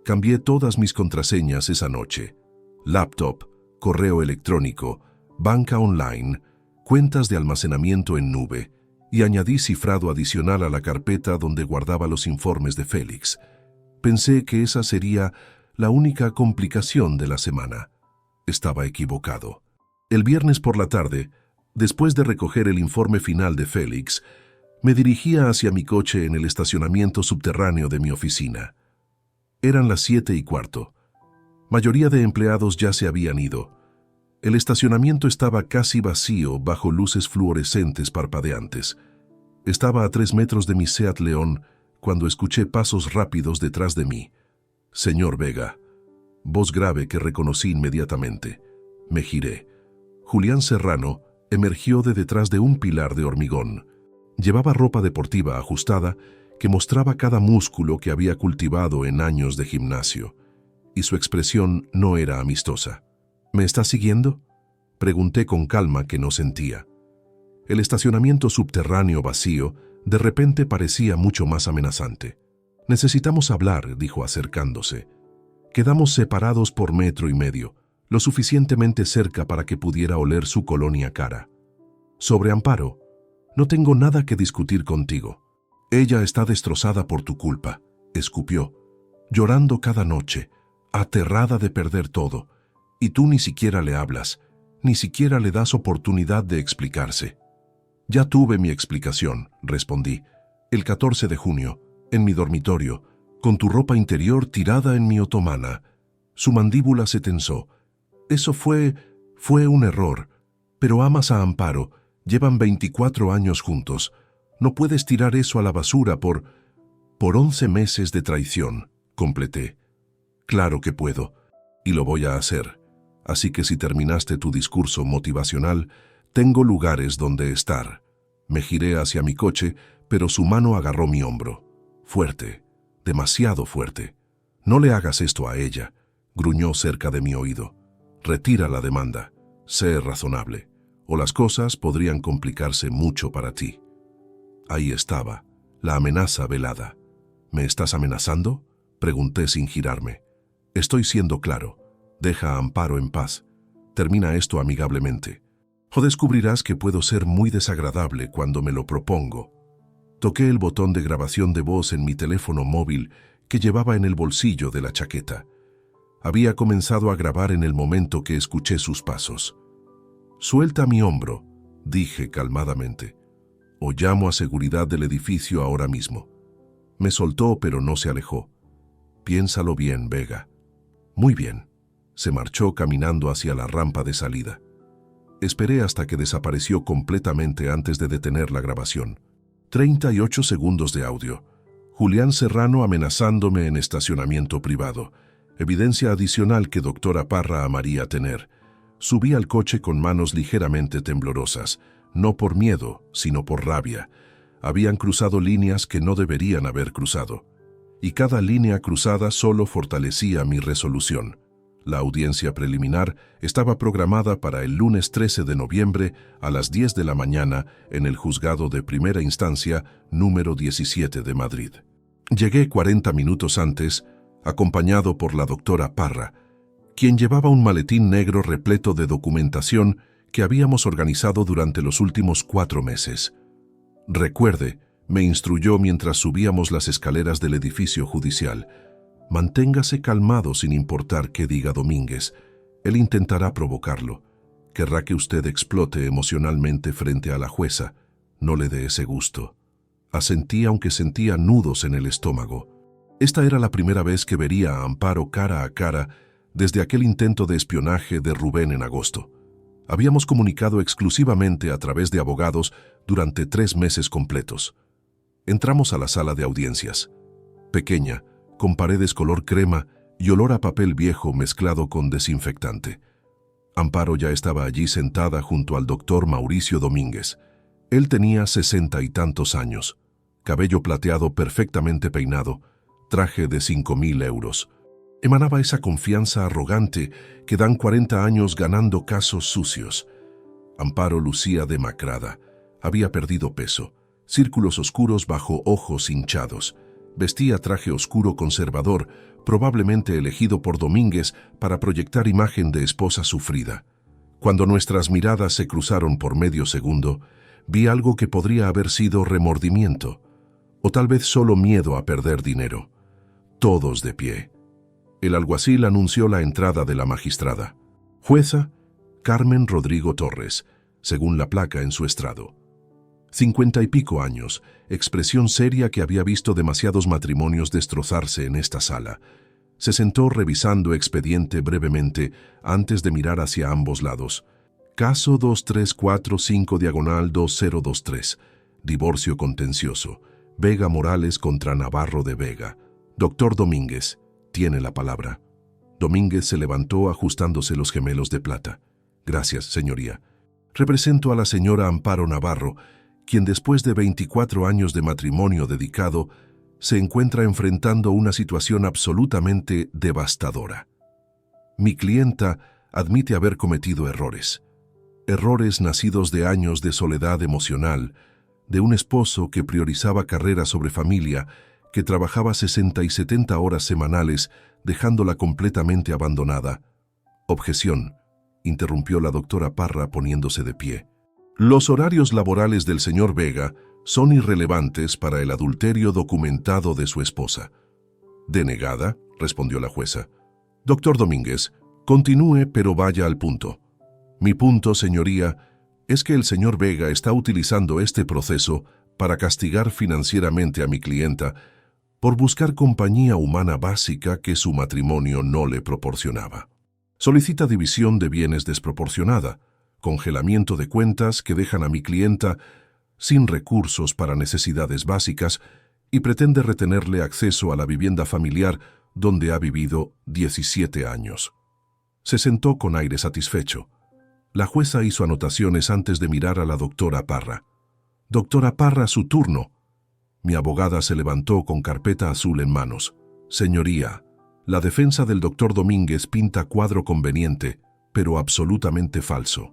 S1: Cambié todas mis contraseñas esa noche. Laptop, correo electrónico, banca online, cuentas de almacenamiento en nube, y añadí cifrado adicional a la carpeta donde guardaba los informes de Félix. Pensé que esa sería la única complicación de la semana. Estaba equivocado. El viernes por la tarde, después de recoger el informe final de Félix, me dirigía hacia mi coche en el estacionamiento subterráneo de mi oficina. Eran las 7:15. Mayoría de empleados ya se habían ido. El estacionamiento estaba casi vacío bajo luces fluorescentes parpadeantes. Estaba a 3 metros de mi Seat León cuando escuché pasos rápidos detrás de mí. Señor Vega. Voz grave que reconocí inmediatamente. Me giré. Julián Serrano emergió de detrás de un pilar de hormigón. Llevaba ropa deportiva ajustada que mostraba cada músculo que había cultivado en años de gimnasio, y su expresión no era amistosa. ¿Me estás siguiendo?, pregunté con calma que no sentía. El estacionamiento subterráneo vacío de repente parecía mucho más amenazante. Necesitamos hablar, dijo acercándose. Quedamos separados por 1,5 metros, lo suficientemente cerca para que pudiera oler su colonia cara. Sobre Amparo, no tengo nada que discutir contigo. Ella está destrozada por tu culpa, escupió, llorando cada noche, aterrada de perder todo, y tú ni siquiera le hablas, ni siquiera le das oportunidad de explicarse. Ya tuve mi explicación, respondí, el 14 de junio, en mi dormitorio, con tu ropa interior tirada en mi otomana. Su mandíbula se tensó. Eso fue un error, pero amas a Amparo, llevan 24 años juntos. No puedes tirar eso a la basura por 11 meses de traición, completé. Claro que puedo, y lo voy a hacer. así que si terminaste tu discurso motivacional, tengo lugares donde estar. Me giré hacia mi coche, pero su mano agarró mi hombro. Fuerte, demasiado fuerte. No le hagas esto a ella, gruñó cerca de mi oído. Retira la demanda. Sé razonable, o las cosas podrían complicarse mucho para ti. Ahí estaba, la amenaza velada. ¿Me estás amenazando?, pregunté sin girarme. Estoy siendo claro. Deja a Amparo en paz. Termina esto amigablemente. O descubrirás que puedo ser muy desagradable cuando me lo propongo. Toqué el botón de grabación de voz en mi teléfono móvil que llevaba en el bolsillo de la chaqueta. Había comenzado a grabar en el momento que escuché sus pasos. «Suelta mi hombro», dije calmadamente, «o llamo a seguridad del edificio ahora mismo». Me soltó, pero no se alejó. «Piénsalo bien, Vega». «Muy bien». Se marchó caminando hacia la rampa de salida. Esperé hasta que desapareció completamente antes de detener la grabación. 38 segundos de audio. Julián Serrano amenazándome en estacionamiento privado. Evidencia adicional que doctora Parra amaría tener. Subí al coche con manos ligeramente temblorosas, no por miedo, sino por rabia. Habían cruzado líneas que no deberían haber cruzado. Y cada línea cruzada solo fortalecía mi resolución. La audiencia preliminar estaba programada para el lunes 13 de noviembre a las 10 de la mañana en el Juzgado de Primera Instancia número 17 de Madrid. Llegué 40 minutos antes, acompañado por la doctora Parra, quien llevaba un maletín negro repleto de documentación que habíamos organizado durante los últimos 4 meses. «Recuerde», me instruyó mientras subíamos las escaleras del edificio judicial, «manténgase calmado sin importar qué diga Domínguez. Él intentará provocarlo. Querrá que usted explote emocionalmente frente a la jueza. No le dé ese gusto». Asentí aunque sentía nudos en el estómago. Esta era la primera vez que vería a Amparo cara a cara desde aquel intento de espionaje de Rubén en agosto. Habíamos comunicado exclusivamente a través de abogados durante 3 meses completos. Entramos a la sala de audiencias. Pequeña, con paredes color crema y olor a papel viejo mezclado con desinfectante. Amparo ya estaba allí sentada junto al doctor Mauricio Domínguez. Él tenía 60 y tantos años, cabello plateado perfectamente peinado, traje de 5.000 euros. Emanaba esa confianza arrogante que dan 40 años ganando casos sucios. Amparo lucía demacrada, había perdido peso, círculos oscuros bajo ojos hinchados. Vestía traje oscuro conservador, probablemente elegido por Domínguez para proyectar imagen de esposa sufrida. Cuando nuestras miradas se cruzaron por medio segundo, vi algo que podría haber sido remordimiento, o tal vez solo miedo a perder dinero. Todos de pie. El alguacil anunció la entrada de la magistrada. Jueza, Carmen Rodrigo Torres, según la placa en su estrado. 50 y pico años, expresión seria que había visto demasiados matrimonios destrozarse en esta sala. Se sentó revisando expediente brevemente antes de mirar hacia ambos lados. Caso 2345-2023. Divorcio contencioso. Vega Morales contra Navarro de Vega. Doctor Domínguez, tiene la palabra. Domínguez se levantó ajustándose los gemelos de plata. Gracias, señoría. Represento a la señora Amparo Navarro, quien después de 24 años de matrimonio dedicado, se encuentra enfrentando una situación absolutamente devastadora. Mi clienta admite haber cometido errores. Errores nacidos de años de soledad emocional, de un esposo que priorizaba carrera sobre familia, que trabajaba 60 y 70 horas semanales, dejándola completamente abandonada. Objeción, interrumpió la doctora Parra poniéndose de pie. Los horarios laborales del señor Vega son irrelevantes para el adulterio documentado de su esposa. Denegada, respondió la jueza. Doctor Domínguez, continúe, pero vaya al punto. Mi punto, señoría, es que el señor Vega está utilizando este proceso para castigar financieramente a mi clienta por buscar compañía humana básica que su matrimonio no le proporcionaba. Solicita división de bienes desproporcionada, congelamiento de cuentas que dejan a mi clienta sin recursos para necesidades básicas y pretende retenerle acceso a la vivienda familiar donde ha vivido 17 años. Se sentó con aire satisfecho. La jueza hizo anotaciones antes de mirar a la doctora Parra. «Doctora Parra, su turno». Mi abogada se levantó con carpeta azul en manos. «Señoría, la defensa del doctor Domínguez pinta cuadro conveniente, pero absolutamente falso.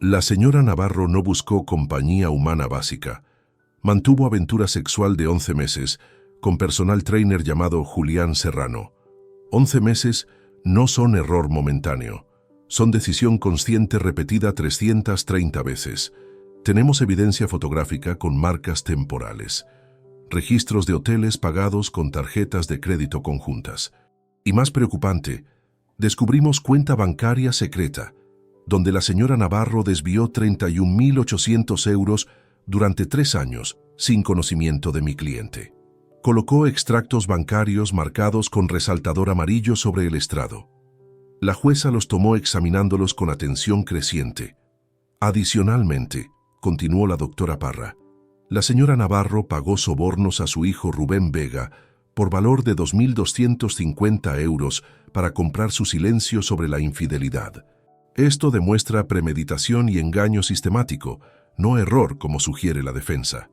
S1: La señora Navarro no buscó compañía humana básica. Mantuvo aventura sexual de 11 meses con personal trainer llamado Julián Serrano. 11 meses no son error momentáneo. Son decisión consciente repetida 330 veces. Tenemos evidencia fotográfica con marcas temporales. Registros de hoteles pagados con tarjetas de crédito conjuntas. Y más preocupante, descubrimos cuenta bancaria secreta, donde la señora Navarro desvió 31.800 euros durante 3 años sin conocimiento de mi cliente. Colocó extractos bancarios marcados con resaltador amarillo sobre el estrado. La jueza los tomó examinándolos con atención creciente. Adicionalmente, continuó la doctora Parra, la señora Navarro pagó sobornos a su hijo Rubén Vega por valor de 2.250 euros para comprar su silencio sobre la infidelidad. Esto demuestra premeditación y engaño sistemático, no error como sugiere la defensa.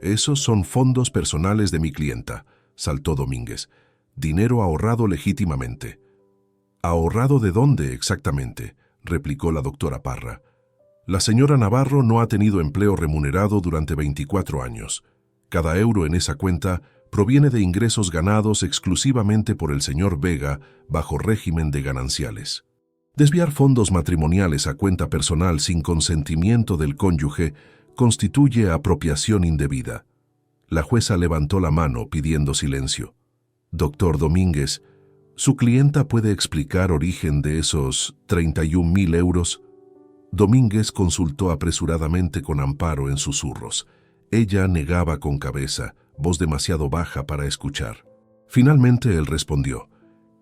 S1: Esos son fondos personales de mi clienta, saltó Domínguez. Dinero ahorrado legítimamente. ¿Ahorrado de dónde exactamente?, replicó la doctora Parra. La señora Navarro no ha tenido empleo remunerado durante 24 años. Cada euro en esa cuenta proviene de ingresos ganados exclusivamente por el señor Vega bajo régimen de gananciales. Desviar fondos matrimoniales a cuenta personal sin consentimiento del cónyuge constituye apropiación indebida. La jueza levantó la mano pidiendo silencio. Doctor Domínguez, ¿su clienta puede explicar origen de esos 31.000 euros? Domínguez consultó apresuradamente con Amparo en susurros. Ella negaba con cabeza, voz demasiado baja para escuchar. Finalmente él respondió.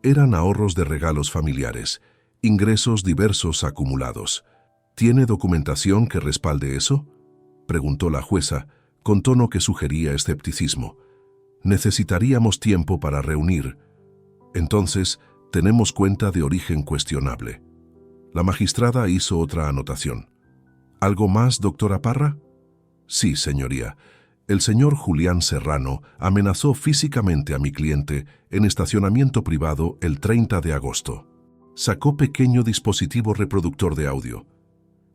S1: Eran ahorros de regalos familiares, ingresos diversos acumulados. ¿Tiene documentación que respalde eso?, preguntó la jueza, con tono que sugería escepticismo. Necesitaríamos tiempo para reunir. Entonces, tenemos cuenta de origen cuestionable. La magistrada hizo otra anotación. ¿Algo más, doctora Parra? Sí, señoría. El señor Julián Serrano amenazó físicamente a mi cliente en estacionamiento privado el 30 de agosto. Sacó pequeño dispositivo reproductor de audio.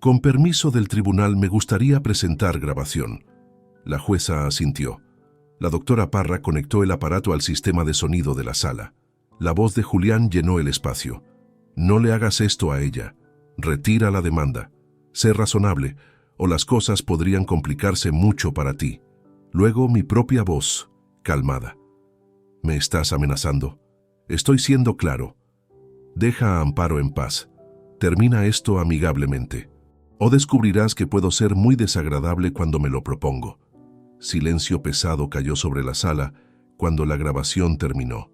S1: Con permiso del tribunal me gustaría presentar grabación. La jueza asintió. La doctora Parra conectó el aparato al sistema de sonido de la sala. La voz de Julián llenó el espacio. No le hagas esto a ella. Retira la demanda. Sé razonable, o las cosas podrían complicarse mucho para ti. Luego mi propia voz, calmada. ¿Me estás amenazando? Estoy siendo claro. Deja a Amparo en paz. Termina esto amigablemente. O descubrirás que puedo ser muy desagradable cuando me lo propongo. Silencio pesado cayó sobre la sala cuando la grabación terminó.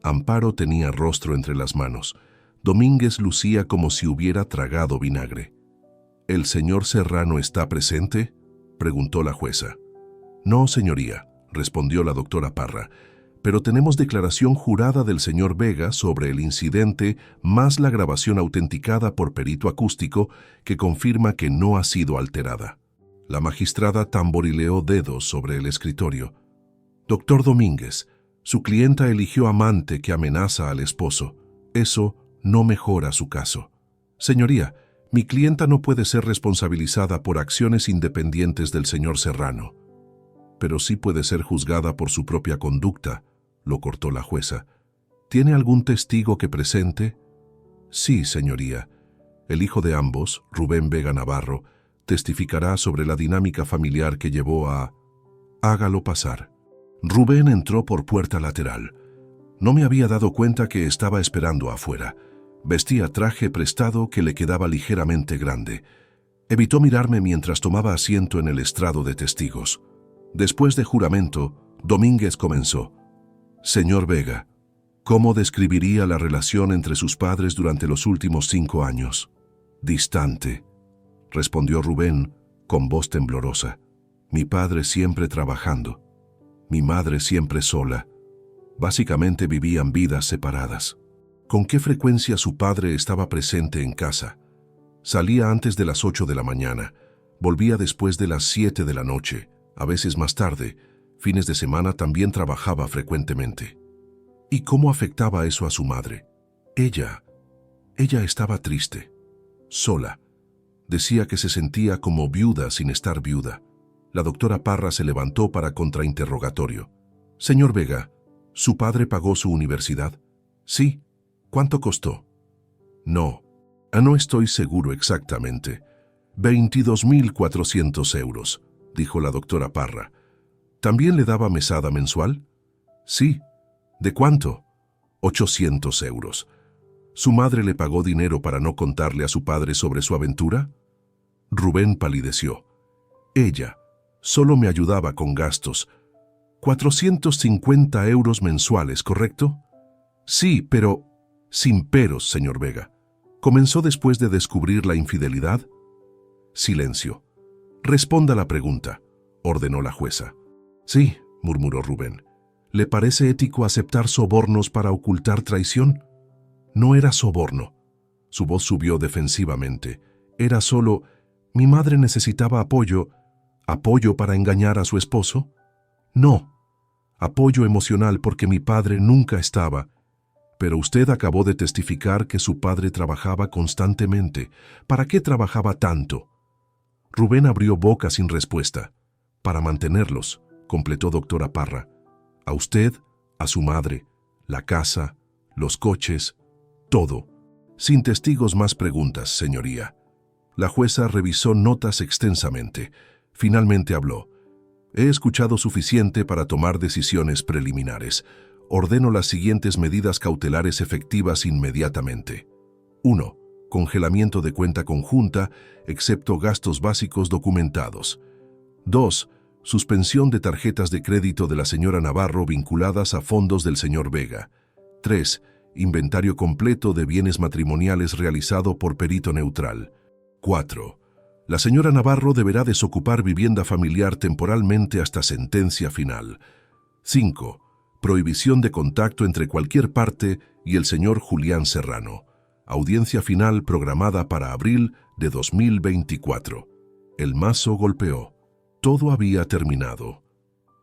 S1: Amparo tenía rostro entre las manos. Domínguez lucía como si hubiera tragado vinagre. ¿El señor Serrano está presente?, preguntó la jueza. No, señoría, respondió la doctora Parra, pero tenemos declaración jurada del señor Vega sobre el incidente más la grabación autenticada por perito acústico que confirma que no ha sido alterada. La magistrada tamborileó dedos sobre el escritorio. Doctor Domínguez, su clienta eligió amante que amenaza al esposo. Eso no mejora su caso. Señoría, mi clienta no puede ser responsabilizada por acciones independientes del señor Serrano. Pero sí puede ser juzgada por su propia conducta, lo cortó la jueza. ¿Tiene algún testigo que presente? Sí, señoría. El hijo de ambos, Rubén Vega Navarro, testificará sobre la dinámica familiar que llevó a... Hágalo pasar. Rubén entró por puerta lateral. No me había dado cuenta que estaba esperando afuera. Vestía traje prestado que le quedaba ligeramente grande. Evitó mirarme mientras tomaba asiento en el estrado de testigos. Después de juramento, Domínguez comenzó. Señor Vega, ¿cómo describiría la relación entre sus padres durante los últimos 5 años? Distante, respondió Rubén con voz temblorosa. Mi padre siempre trabajando. Mi madre siempre sola. Básicamente vivían vidas separadas. ¿Con qué frecuencia su padre estaba presente en casa? Salía antes de las 8 de la mañana, volvía después de las 7 de la noche, a veces más tarde. Fines de semana también trabajaba frecuentemente. ¿Y cómo afectaba eso a su madre? Ella estaba triste, sola. Decía que se sentía como viuda sin estar viuda. La doctora Parra se levantó para contrainterrogatorio. Señor Vega, ¿su padre pagó su universidad? Sí. ¿Cuánto costó? No estoy seguro exactamente. 22.400 euros, dijo la doctora Parra. ¿También le daba mesada mensual? Sí. ¿De cuánto? 800 euros. ¿Su madre le pagó dinero para no contarle a su padre sobre su aventura? Rubén palideció. Ella solo me ayudaba con gastos. 450 euros mensuales, ¿correcto? Sí, pero... Sin peros, señor Vega. ¿Comenzó después de descubrir la infidelidad? Silencio. Responda la pregunta, ordenó la jueza. Sí, murmuró Rubén. ¿Le parece ético aceptar sobornos para ocultar traición? No era soborno. Su voz subió defensivamente. Era solo, mi madre necesitaba apoyo. ¿Apoyo para engañar a su esposo? No. Apoyo emocional porque mi padre nunca estaba. Pero usted acabó de testificar que su padre trabajaba constantemente. ¿Para qué trabajaba tanto? Rubén abrió boca sin respuesta. Para mantenerlos, completó doctora Parra. A usted, a su madre, la casa, los coches, todo. Sin testigos más preguntas, señoría. La jueza revisó notas extensamente. Finalmente habló. He escuchado suficiente para tomar decisiones preliminares. Ordeno las siguientes medidas cautelares efectivas inmediatamente. 1. Congelamiento de cuenta conjunta, excepto gastos básicos documentados. 2. Suspensión de tarjetas de crédito de la señora Navarro vinculadas a fondos del señor Vega. 3. Inventario completo de bienes matrimoniales realizado por perito neutral. 4. La señora Navarro deberá desocupar vivienda familiar temporalmente hasta sentencia final. 5. Prohibición de contacto entre cualquier parte y el señor Julián Serrano. Audiencia final programada para abril de 2024. El mazo golpeó. Todo había terminado.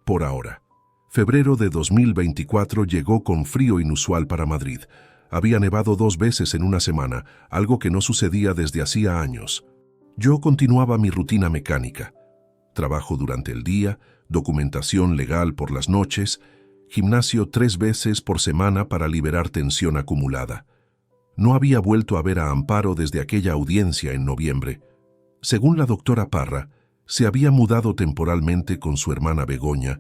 S1: Por ahora. Febrero de 2024 llegó con frío inusual para Madrid. Había nevado 2 veces en una semana, algo que no sucedía desde hacía años. Yo continuaba mi rutina mecánica. Trabajo durante el día, documentación legal por las noches, gimnasio 3 veces por semana para liberar tensión acumulada. No había vuelto a ver a Amparo desde aquella audiencia en noviembre. Según la doctora Parra, se había mudado temporalmente con su hermana Begoña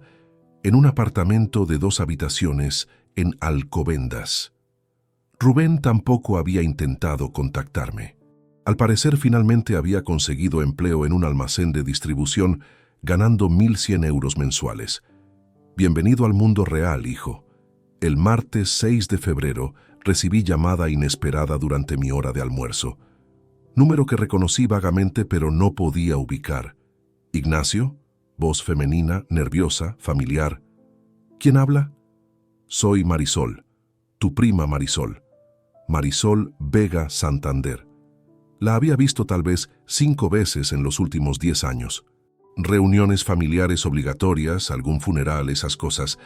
S1: en un apartamento de 2 habitaciones en Alcobendas. Rubén tampoco había intentado contactarme. Al parecer finalmente había conseguido empleo en un almacén de distribución ganando 1.100 euros mensuales. Bienvenido al mundo real, hijo. El martes 6 de febrero recibí llamada inesperada durante mi hora de almuerzo. Número que reconocí vagamente pero no podía ubicar. Ignacio, voz femenina, nerviosa, familiar. ¿Quién habla? Soy Marisol, tu prima Marisol. Marisol Vega Santander. La había visto tal vez 5 veces en los últimos 10 años. Reuniones familiares obligatorias, algún funeral, esas cosas.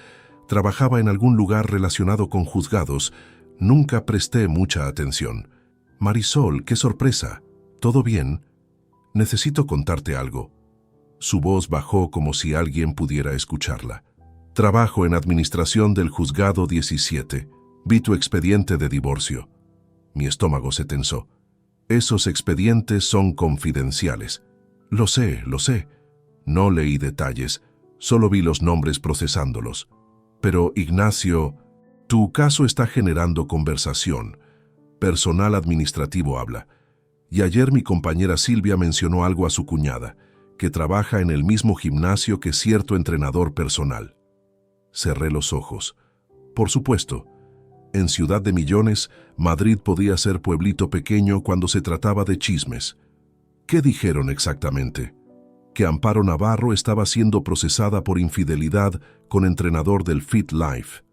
S1: Trabajaba en algún lugar relacionado con juzgados. Nunca presté mucha atención. Marisol, qué sorpresa. ¿Todo bien? Necesito contarte algo. Su voz bajó como si alguien pudiera escucharla. Trabajo en administración del juzgado 17. Vi tu expediente de divorcio. Mi estómago se tensó. Esos expedientes son confidenciales. Lo sé. No leí detalles, solo vi los nombres procesándolos. Pero, Ignacio, tu caso está generando conversación. Personal administrativo habla. Y ayer mi compañera Silvia mencionó algo a su cuñada, que trabaja en el mismo gimnasio que cierto entrenador personal. Cerré los ojos. Por supuesto, en Ciudad de Millones, Madrid podía ser pueblito pequeño cuando se trataba de chismes. ¿Qué dijeron exactamente? Que Amparo Navarro estaba siendo procesada por infidelidad con entrenador del Fit Life.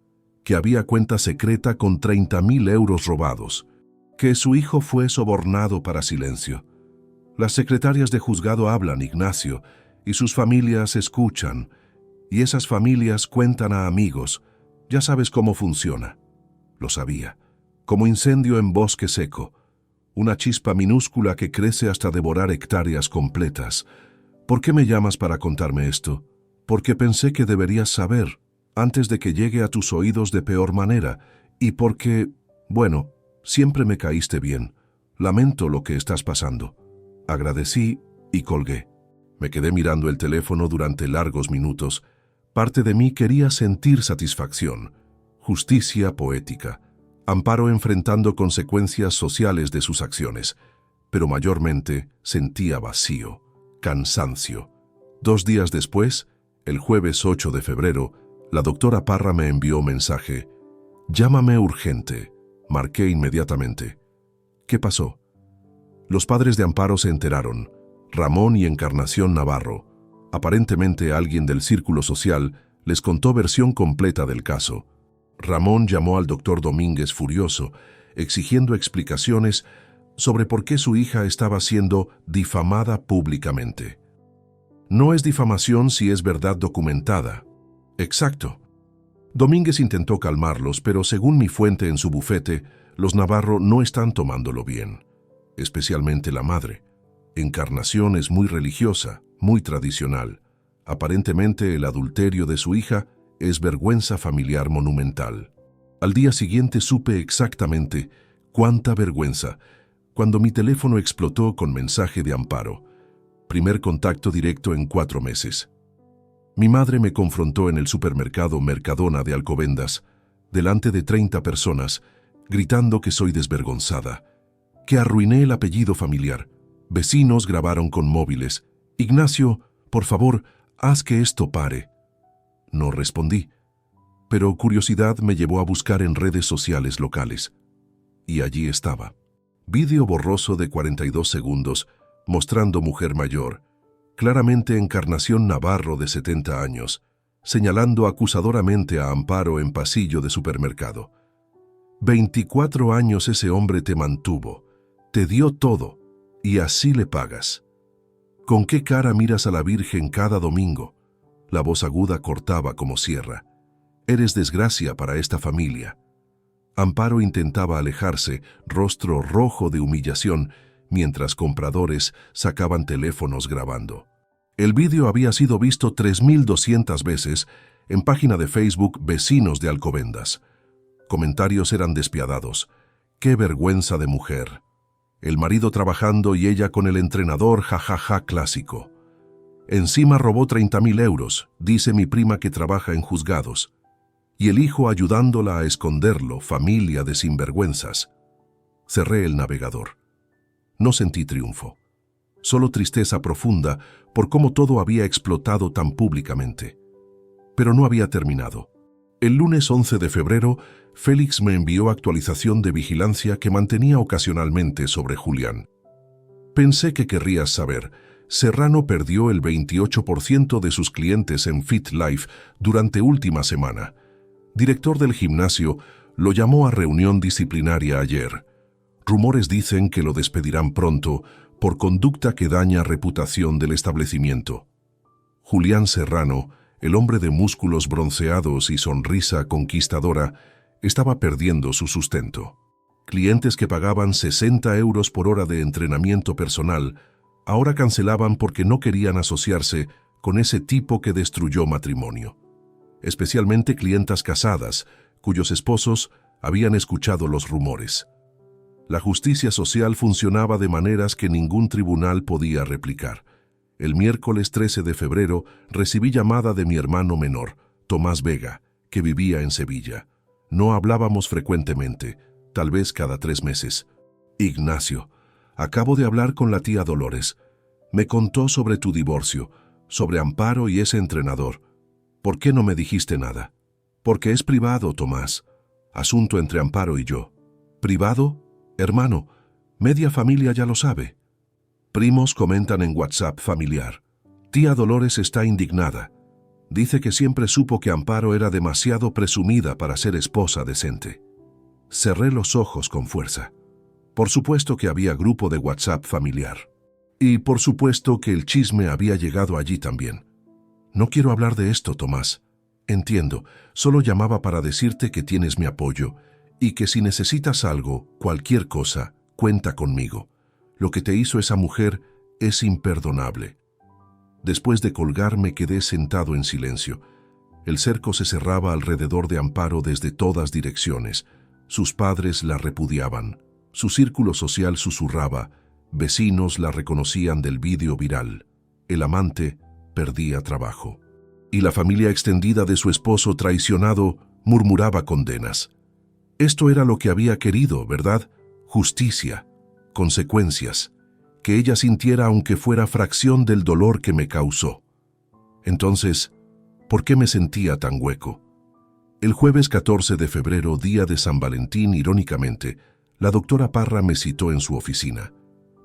S1: que había cuenta secreta con 30.000 euros robados, que su hijo fue sobornado para silencio. Las secretarias de juzgado hablan, Ignacio, y sus familias escuchan, y esas familias cuentan a amigos. Ya sabes cómo funciona. Lo sabía. Como incendio en bosque seco. Una chispa minúscula que crece hasta devorar hectáreas completas. ¿Por qué me llamas para contarme esto? Porque pensé que deberías saber, antes de que llegue a tus oídos de peor manera, y porque, bueno, siempre me caíste bien. Lamento lo que estás pasando. Agradecí y colgué. Me quedé mirando el teléfono durante largos minutos. Parte de mí quería sentir satisfacción, justicia poética, Amparo enfrentando consecuencias sociales de sus acciones, pero mayormente sentía vacío, cansancio. 2 días después, el jueves 8 de febrero, la doctora Parra me envió mensaje. «Llámame urgente». Marqué inmediatamente. ¿Qué pasó? Los padres de Amparo se enteraron. Ramón y Encarnación Navarro. Aparentemente alguien del círculo social les contó versión completa del caso. Ramón llamó al doctor Domínguez furioso, exigiendo explicaciones sobre por qué su hija estaba siendo difamada públicamente. No es difamación si es verdad documentada. Exacto. Domínguez intentó calmarlos, pero según mi fuente en su bufete, los Navarro no están tomándolo bien, especialmente la madre. Encarnación es muy religiosa, muy tradicional. Aparentemente el adulterio de su hija es vergüenza familiar monumental. Al día siguiente supe exactamente cuánta vergüenza cuando mi teléfono explotó con mensaje de Amparo. Primer contacto directo en 4 meses. Mi madre me confrontó en el supermercado Mercadona de Alcobendas, delante de 30 personas, gritando que soy desvergonzada, que arruiné el apellido familiar. Vecinos grabaron con móviles. «Ignacio, por favor, haz que esto pare». No respondí, pero curiosidad me llevó a buscar en redes sociales locales. Y allí estaba. Vídeo borroso de 42 segundos, mostrando mujer mayor, claramente Encarnación Navarro de 70 años, señalando acusadoramente a Amparo en pasillo de supermercado. 24 años ese hombre te mantuvo, te dio todo, y así le pagas. ¿Con qué cara miras a la Virgen cada domingo? La voz aguda cortaba como sierra. Eres desgracia para esta familia. Amparo intentaba alejarse, rostro rojo de humillación, mientras compradores sacaban teléfonos grabando. El vídeo había sido visto 3.200 veces en página de Facebook Vecinos de Alcobendas. Comentarios eran despiadados. ¡Qué vergüenza de mujer! El marido trabajando y ella con el entrenador, jajaja clásico. Encima robó 30.000 euros, dice mi prima que trabaja en juzgados. Y el hijo ayudándola a esconderlo, familia de sinvergüenzas. Cerré el navegador. No sentí triunfo. Solo tristeza profunda por cómo todo había explotado tan públicamente. Pero no había terminado. El lunes 11 de febrero, Félix me envió actualización de vigilancia que mantenía ocasionalmente sobre Julián. Pensé que querrías saber. Serrano perdió el 28% de sus clientes en FitLife durante última semana. Director del gimnasio lo llamó a reunión disciplinaria ayer. Rumores dicen que lo despedirán pronto por conducta que daña reputación del establecimiento. Julián Serrano, el hombre de músculos bronceados y sonrisa conquistadora, estaba perdiendo su sustento. Clientes que pagaban 60 euros por hora de entrenamiento personal ahora cancelaban porque no querían asociarse con ese tipo que destruyó matrimonio. Especialmente clientas casadas, cuyos esposos habían escuchado los rumores. La justicia social funcionaba de maneras que ningún tribunal podía replicar. El miércoles 13 de febrero recibí llamada de mi hermano menor, Tomás Vega, que vivía en Sevilla. No hablábamos frecuentemente, tal vez cada 3 meses. «Ignacio, acabo de hablar con la tía Dolores. Me contó sobre tu divorcio, sobre Amparo y ese entrenador. ¿Por qué no me dijiste nada?» «Porque es privado, Tomás. Asunto entre Amparo y yo». «¿Privado? Hermano, media familia ya lo sabe». Primos comentan en WhatsApp familiar. Tía Dolores está indignada. Dice que siempre supo que Amparo era demasiado presumida para ser esposa decente. Cerré los ojos con fuerza. Por supuesto que había grupo de WhatsApp familiar. Y por supuesto que el chisme había llegado allí también. No quiero hablar de esto, Tomás. Entiendo, solo llamaba para decirte que tienes mi apoyo y que si necesitas algo, cualquier cosa, cuenta conmigo. Lo que te hizo esa mujer es imperdonable. Después de colgar me quedé sentado en silencio. El cerco se cerraba alrededor de Amparo desde todas direcciones. Sus padres la repudiaban. Su círculo social susurraba. Vecinos la reconocían del vídeo viral. El amante perdía trabajo. Y la familia extendida de su esposo traicionado murmuraba condenas. Esto era lo que había querido, ¿verdad? Justicia, consecuencias, que ella sintiera aunque fuera fracción del dolor que me causó. Entonces, ¿por qué me sentía tan hueco? El jueves 14 de febrero, día de San Valentín, irónicamente, la doctora Parra me citó en su oficina.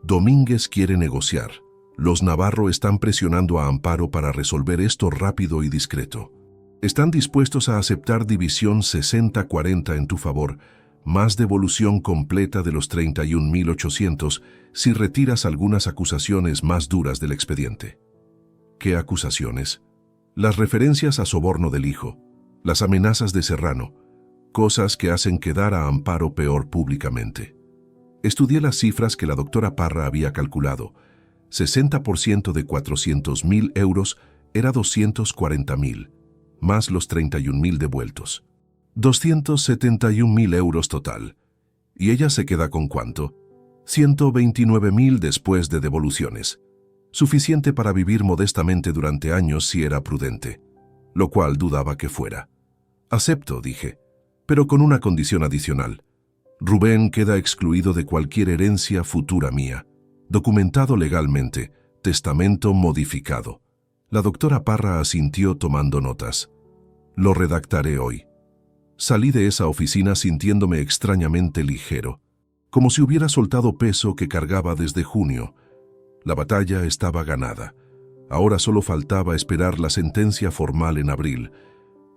S1: Domínguez quiere negociar. Los Navarro están presionando a Amparo para resolver esto rápido y discreto. Están dispuestos a aceptar división 60-40 en tu favor, más devolución completa de los 31.800 si retiras algunas acusaciones más duras del expediente. ¿Qué acusaciones? Las referencias a soborno del hijo, las amenazas de Serrano, cosas que hacen quedar a Amparo peor públicamente. Estudié las cifras que la doctora Parra había calculado. 60% de 400.000 euros era 240.000, más los 31.000 devueltos. 271.000 euros total. ¿Y ella se queda con cuánto? 129.000 después de devoluciones. Suficiente para vivir modestamente durante años si era prudente, lo cual dudaba que fuera. Acepto, dije, pero con una condición adicional. Rubén queda excluido de cualquier herencia futura mía. Documentado legalmente, testamento modificado. La doctora Parra asintió tomando notas. Lo redactaré hoy. Salí de esa oficina sintiéndome extrañamente ligero, como si hubiera soltado peso que cargaba desde junio. La batalla estaba ganada. Ahora solo faltaba esperar la sentencia formal en abril,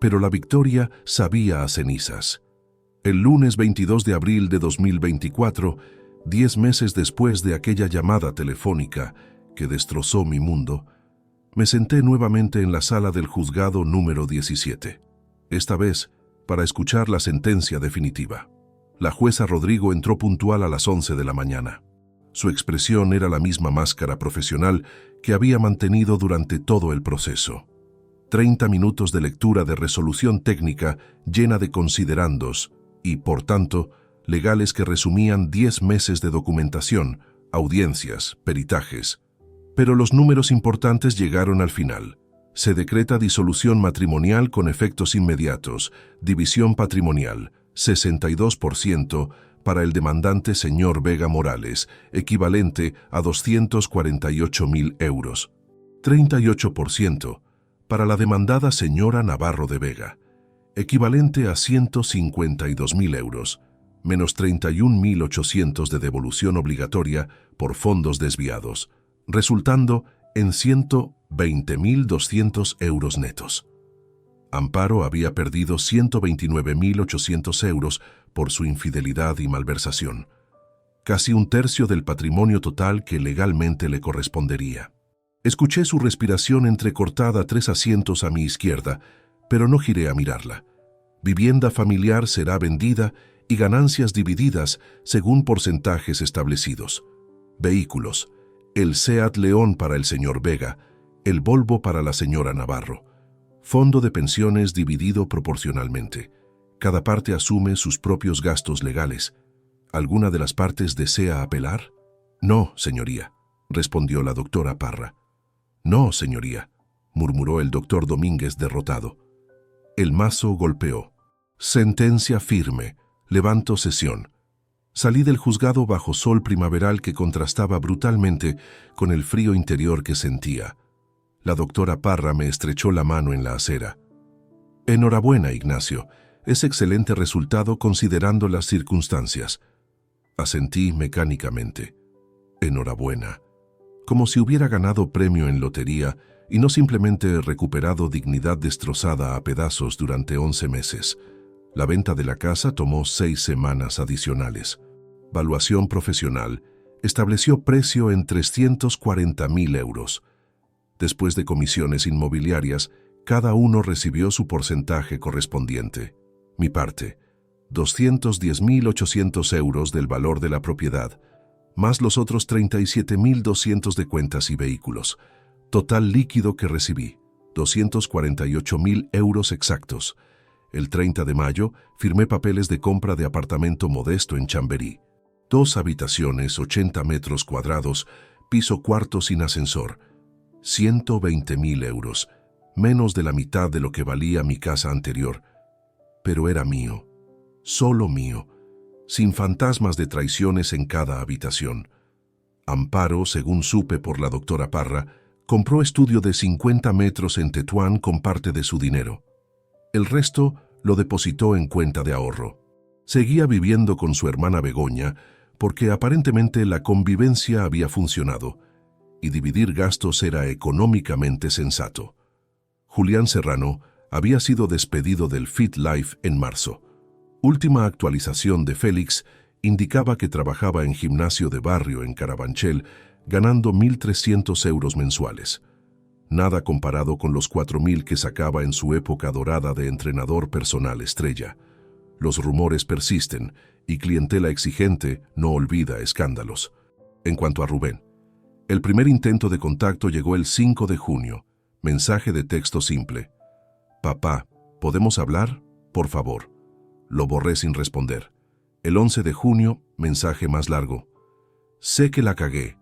S1: pero la victoria sabía a cenizas. El lunes 22 de abril de 2024, 10 meses después de aquella llamada telefónica que destrozó mi mundo, me senté nuevamente en la sala del juzgado número 17. Esta vez, para escuchar la sentencia definitiva. La jueza Rodrigo entró puntual a las 11 de la mañana. Su expresión era la misma máscara profesional que había mantenido durante todo el proceso. 30 minutos de lectura de resolución técnica llena de considerandos y, por tanto, legales que resumían 10 meses de documentación, audiencias, peritajes. Pero los números importantes llegaron al final. Se decreta disolución matrimonial con efectos inmediatos, división patrimonial, 62% para el demandante señor Vega Morales, equivalente a 248.000 euros. 38% para la demandada señora Navarro de Vega, equivalente a 152.000 euros, menos 31.800 de devolución obligatoria por fondos desviados, resultando en 120.200 euros netos. Amparo había perdido 129.800 euros por su infidelidad y malversación, casi un tercio del patrimonio total que legalmente le correspondería. Escuché su respiración entrecortada 3 asientos a mi izquierda, pero no giré a mirarla. Vivienda familiar será vendida y ganancias divididas según porcentajes establecidos. Vehículos: el Seat León para el señor Vega, el Volvo para la señora Navarro. Fondo de pensiones dividido proporcionalmente. Cada parte asume sus propios gastos legales. ¿Alguna de las partes desea apelar? No, señoría, respondió la doctora Parra. No, señoría, murmuró el doctor Domínguez derrotado. El mazo golpeó. Sentencia firme. Levanto sesión. Salí del juzgado bajo sol primaveral que contrastaba brutalmente con el frío interior que sentía. La doctora Parra me estrechó la mano en la acera. Enhorabuena, Ignacio. Es excelente resultado considerando las circunstancias. Asentí mecánicamente. Enhorabuena. Como si hubiera ganado premio en lotería y no simplemente he recuperado dignidad destrozada a pedazos durante 11 meses. La venta de la casa tomó 6 semanas adicionales. Valuación profesional estableció precio en 340.000 euros. Después de comisiones inmobiliarias, cada uno recibió su porcentaje correspondiente. Mi parte, 210.800 euros del valor de la propiedad, más los otros 37.200 de cuentas y vehículos. Total líquido que recibí, 248.000 euros exactos. El 30 de mayo firmé papeles de compra de apartamento modesto en Chamberí. 2 habitaciones, 80 metros cuadrados, piso cuarto sin ascensor. 120.000 euros, menos de la mitad de lo que valía mi casa anterior. Pero era mío, solo mío, sin fantasmas de traiciones en cada habitación. Amparo, según supe por la doctora Parra, compró estudio de 50 metros en Tetuán con parte de su dinero. El resto lo depositó en cuenta de ahorro. Seguía viviendo con su hermana Begoña porque aparentemente la convivencia había funcionado y dividir gastos era económicamente sensato. Julián Serrano había sido despedido del Fit Life en marzo. Última actualización de Félix indicaba que trabajaba en gimnasio de barrio en Carabanchel, ganando 1.300 euros mensuales. Nada comparado con los 4.000 que sacaba en su época dorada de entrenador personal estrella. Los rumores persisten y clientela exigente no olvida escándalos. En cuanto a Rubén, el primer intento de contacto llegó el 5 de junio. Mensaje de texto simple. Papá, ¿podemos hablar? Por favor. Lo borré sin responder. El 11 de junio, mensaje más largo. Sé que la cagué.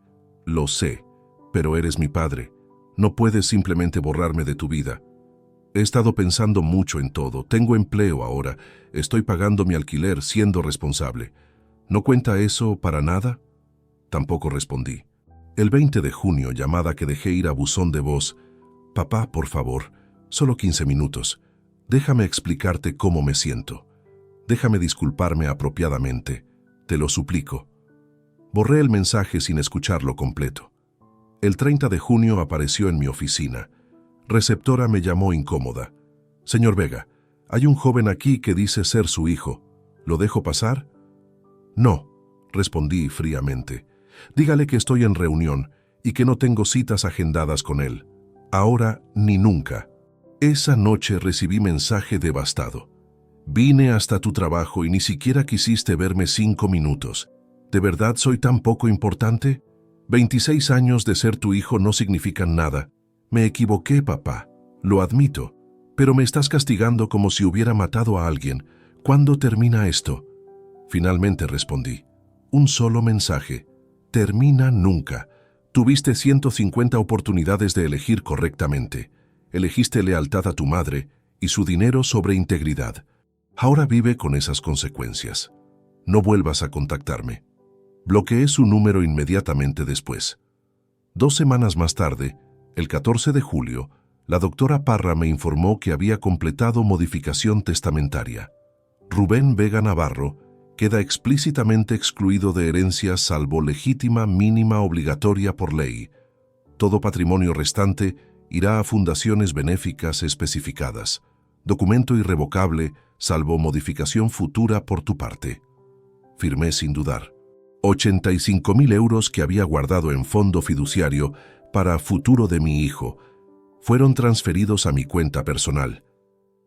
S1: Lo sé, pero eres mi padre. No puedes simplemente borrarme de tu vida. He estado pensando mucho en todo. Tengo empleo ahora. Estoy pagando mi alquiler siendo responsable. ¿No cuenta eso para nada? Tampoco respondí. El 20 de junio, llamada que dejé ir a buzón de voz. Papá, por favor, solo 15 minutos. Déjame explicarte cómo me siento. Déjame disculparme apropiadamente. Te lo suplico. Borré el mensaje sin escucharlo completo. El 30 de junio apareció en mi oficina. Receptora me llamó incómoda. Señor Vega, hay un joven aquí que dice ser su hijo. ¿Lo dejo pasar? No, respondí fríamente. Dígale que estoy en reunión y que no tengo citas agendadas con él. Ahora ni nunca. Esa noche recibí mensaje devastado. Vine hasta tu trabajo y ni siquiera quisiste verme 5 minutos. ¿De verdad soy tan poco importante? 26 años de ser tu hijo no significan nada. Me equivoqué, papá. Lo admito. Pero me estás castigando como si hubiera matado a alguien. ¿Cuándo termina esto? Finalmente respondí. Un solo mensaje. Termina nunca. Tuviste 150 oportunidades de elegir correctamente. Elegiste lealtad a tu madre y su dinero sobre integridad. Ahora vive con esas consecuencias. No vuelvas a contactarme. Bloqueé su número inmediatamente después. 2 semanas más tarde, el 14 de julio, la doctora Parra me informó que había completado modificación testamentaria. Rubén Vega Navarro queda explícitamente excluido de herencia salvo legítima mínima obligatoria por ley. Todo patrimonio restante irá a fundaciones benéficas especificadas. Documento irrevocable, salvo modificación futura por tu parte. Firmé sin dudar. 85.000 euros que había guardado en fondo fiduciario para futuro de mi hijo fueron transferidos a mi cuenta personal.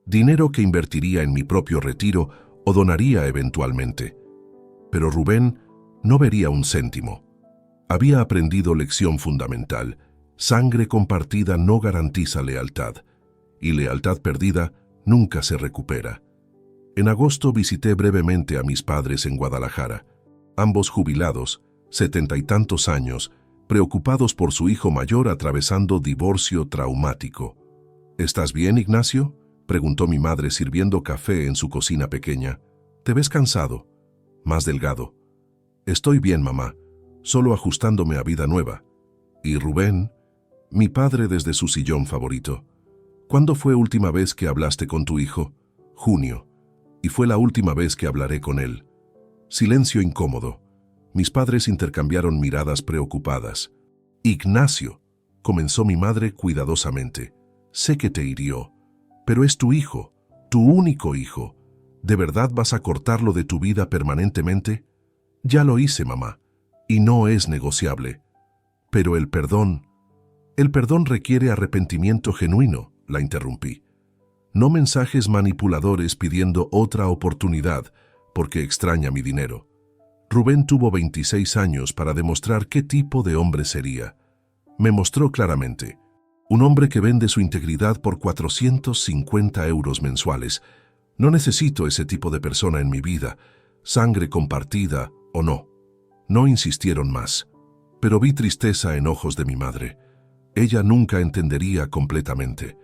S1: Dinero que invertiría en mi propio retiro o donaría eventualmente. Pero Rubén no vería un céntimo. Había aprendido lección fundamental. Sangre compartida no garantiza lealtad, y lealtad perdida nunca se recupera. En agosto visité brevemente a mis padres en Guadalajara, ambos jubilados, 70 y tantos años, preocupados por su hijo mayor atravesando divorcio traumático. ¿Estás bien, Ignacio?, preguntó mi madre sirviendo café en su cocina pequeña. ¿Te ves cansado? Más delgado. Estoy bien, mamá, solo ajustándome a vida nueva. ¿Y Rubén? Mi padre desde su sillón favorito. ¿Cuándo fue última vez que hablaste con tu hijo? Junio. Y fue la última vez que hablaré con él. Silencio incómodo. Mis padres intercambiaron miradas preocupadas. Ignacio, comenzó mi madre cuidadosamente. Sé que te hirió, pero es tu hijo, tu único hijo. ¿De verdad vas a cortarlo de tu vida permanentemente? Ya lo hice, mamá, y no es negociable. Pero el perdón requiere arrepentimiento genuino, la interrumpí. No mensajes manipuladores pidiendo otra oportunidad porque extraña mi dinero. Rubén tuvo 26 años para demostrar qué tipo de hombre sería. Me mostró claramente. Un hombre que vende su integridad por 450 euros mensuales. No necesito ese tipo de persona en mi vida, sangre compartida o no. No insistieron más, pero vi tristeza en ojos de mi madre. Ella nunca entendería completamente.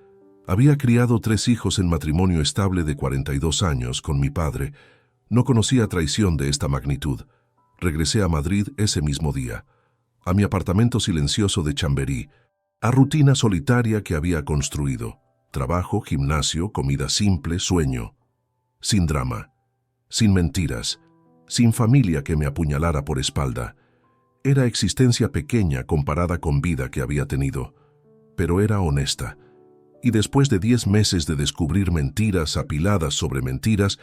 S1: Había criado 3 hijos en matrimonio estable de 42 años con mi padre. No conocía traición de esta magnitud. Regresé a Madrid ese mismo día, a mi apartamento silencioso de Chamberí, a rutina solitaria que había construido. Trabajo, gimnasio, comida simple, sueño. Sin drama, sin mentiras, sin familia que me apuñalara por espalda. Era existencia pequeña comparada con vida que había tenido, pero era honesta. Y después de 10 meses de descubrir mentiras apiladas sobre mentiras,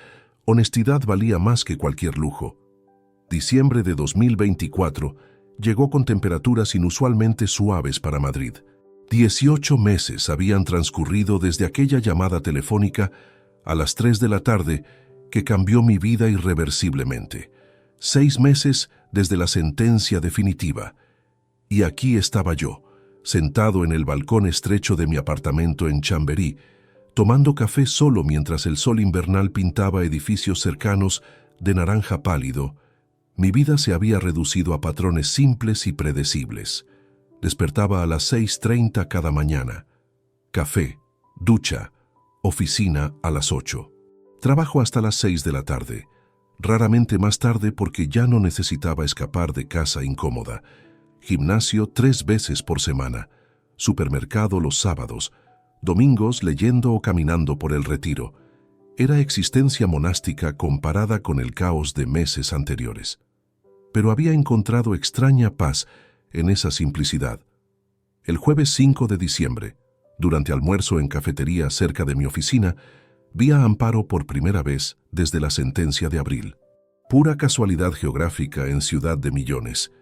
S1: honestidad valía más que cualquier lujo. Diciembre de 2024 llegó con temperaturas inusualmente suaves para Madrid. 18 meses habían transcurrido desde aquella llamada telefónica a las 3 de la tarde que cambió mi vida irreversiblemente. 6 meses desde la sentencia definitiva. Y aquí estaba yo, sentado en el balcón estrecho de mi apartamento en Chamberí, tomando café solo mientras el sol invernal pintaba edificios cercanos de naranja pálido. Mi vida se había reducido a patrones simples y predecibles. Despertaba a las 6:30 cada mañana. Café, ducha, oficina a las 8. Trabajo hasta las 6 de la tarde, raramente más tarde porque ya no necesitaba escapar de casa incómoda. Gimnasio 3 veces por semana, supermercado los sábados, domingos leyendo o caminando por el Retiro. Era existencia monástica comparada con el caos de meses anteriores. Pero había encontrado extraña paz en esa simplicidad. El jueves 5 de diciembre, durante almuerzo en cafetería cerca de mi oficina, vi a Amparo por primera vez desde la sentencia de abril. Pura casualidad geográfica en Ciudad de Millones.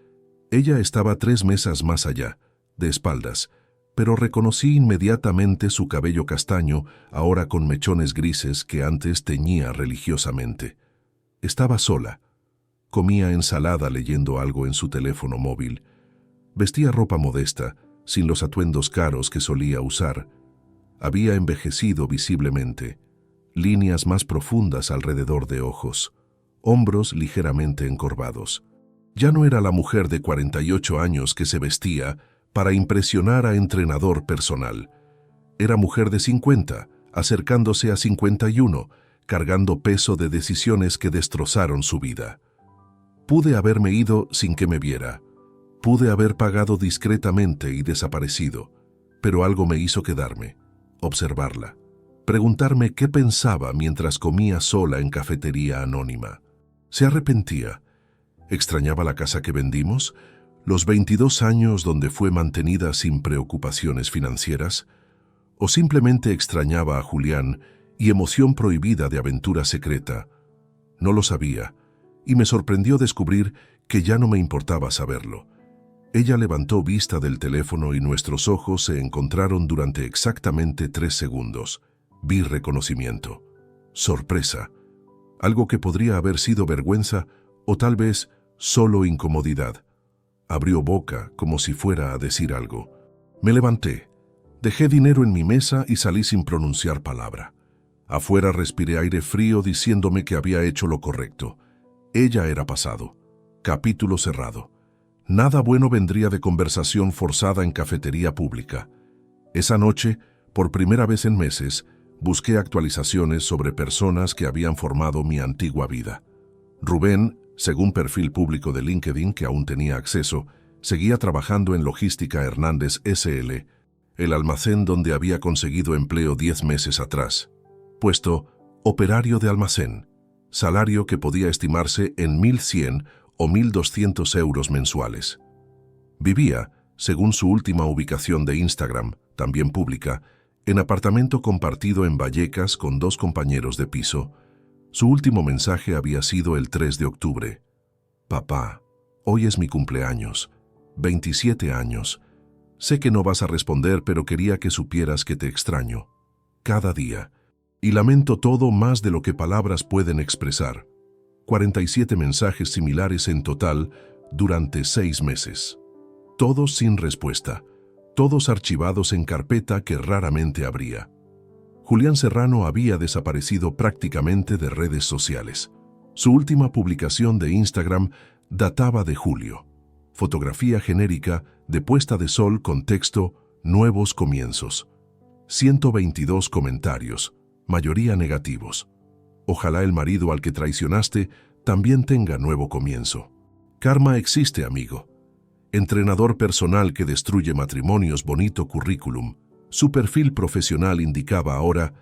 S1: Ella estaba 3 mesas más allá, de espaldas, pero reconocí inmediatamente su cabello castaño, ahora con mechones grises que antes teñía religiosamente. Estaba sola. Comía ensalada leyendo algo en su teléfono móvil. Vestía ropa modesta, sin los atuendos caros que solía usar. Había envejecido visiblemente. Líneas más profundas alrededor de ojos. Hombros ligeramente encorvados. Ya no era la mujer de 48 años que se vestía para impresionar a entrenador personal. Era mujer de 50, acercándose a 51, cargando peso de decisiones que destrozaron su vida. Pude haberme ido sin que me viera. Pude haber pagado discretamente y desaparecido, pero algo me hizo quedarme, observarla, preguntarme qué pensaba mientras comía sola en cafetería anónima. ¿Se arrepentía? ¿Extrañaba la casa que vendimos? ¿Los 22 años donde fue mantenida sin preocupaciones financieras? ¿O simplemente extrañaba a Julián y emoción prohibida de aventura secreta? No lo sabía, y me sorprendió descubrir que ya no me importaba saberlo. Ella levantó vista del teléfono y nuestros ojos se encontraron durante exactamente 3 segundos. Vi reconocimiento, sorpresa, algo que podría haber sido vergüenza o tal vez solo incomodidad. Abrió boca como si fuera a decir algo. Me levanté, dejé dinero en mi mesa y salí sin pronunciar palabra. Afuera respiré aire frío diciéndome que había hecho lo correcto. Ella era pasado. Capítulo cerrado. Nada bueno vendría de conversación forzada en cafetería pública. Esa noche, por primera vez en meses, busqué actualizaciones sobre personas que habían formado mi antigua vida. Rubén, según perfil público de LinkedIn que aún tenía acceso, seguía trabajando en Logística Hernández S.L., el almacén donde había conseguido empleo 10 meses atrás. Puesto operario de almacén, salario que podía estimarse en 1.100 o 1.200 euros mensuales. Vivía, según su última ubicación de Instagram, también pública, en apartamento compartido en Vallecas con 2 compañeros de piso. Su último mensaje había sido el 3 de octubre. Papá, hoy es mi cumpleaños, 27 años. Sé que no vas a responder, pero quería que supieras que te extraño. Cada día. Y lamento todo más de lo que palabras pueden expresar. 47 mensajes similares en total durante 6 meses. Todos sin respuesta. Todos archivados en carpeta que raramente abría. Julián Serrano había desaparecido prácticamente de redes sociales. Su última publicación de Instagram databa de julio. Fotografía genérica de puesta de sol con texto «Nuevos comienzos». 122 comentarios, mayoría negativos. Ojalá el marido al que traicionaste también tenga nuevo comienzo. Karma existe, amigo. Entrenador personal que destruye matrimonios, bonito currículum. Su perfil profesional indicaba ahora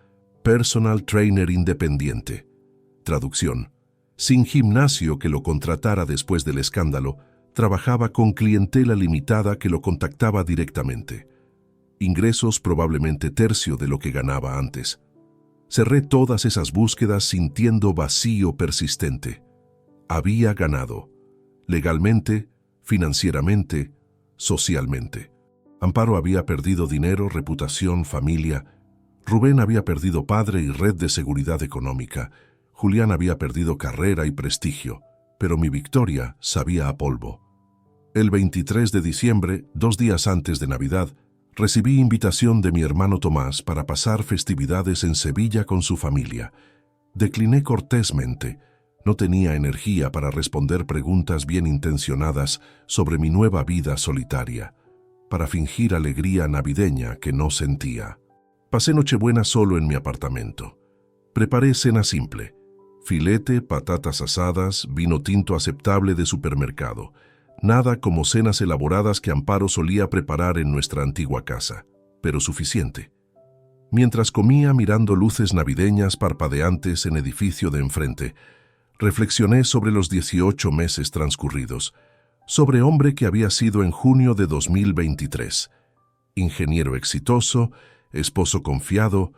S1: Personal Trainer Independiente. Traducción: sin gimnasio que lo contratara después del escándalo, trabajaba con clientela limitada que lo contactaba directamente. Ingresos probablemente tercio de lo que ganaba antes. Cerré todas esas búsquedas sintiendo vacío persistente. Había ganado. Legalmente, financieramente, socialmente. Amparo había perdido dinero, reputación, familia. Rubén había perdido padre y red de seguridad económica. Julián había perdido carrera y prestigio. Pero mi victoria sabía a polvo. El 23 de diciembre, 2 días antes de Navidad, recibí invitación de mi hermano Tomás para pasar festividades en Sevilla con su familia. Decliné cortésmente. No tenía energía para responder preguntas bien intencionadas sobre mi nueva vida solitaria, para fingir alegría navideña que no sentía. Pasé Nochebuena solo en mi apartamento. Preparé cena simple: filete, patatas asadas, vino tinto aceptable de supermercado. Nada como cenas elaboradas que Amparo solía preparar en nuestra antigua casa, pero suficiente. Mientras comía mirando luces navideñas parpadeantes en edificio de enfrente, reflexioné sobre los 18 meses transcurridos, sobre hombre que había sido en junio de 2023, ingeniero exitoso, esposo confiado,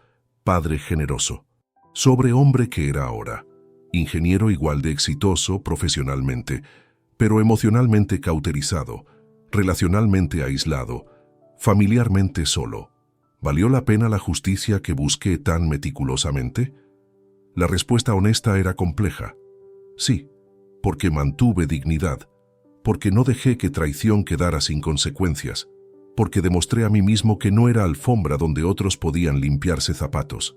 S1: padre generoso, sobre hombre que era ahora, ingeniero igual de exitoso profesionalmente, pero emocionalmente cauterizado, relacionalmente aislado, familiarmente solo. ¿Valió la pena la justicia que busqué tan meticulosamente? La respuesta honesta era compleja. Sí, porque mantuve dignidad, porque no dejé que traición quedara sin consecuencias, porque demostré a mí mismo que no era alfombra donde otros podían limpiarse zapatos.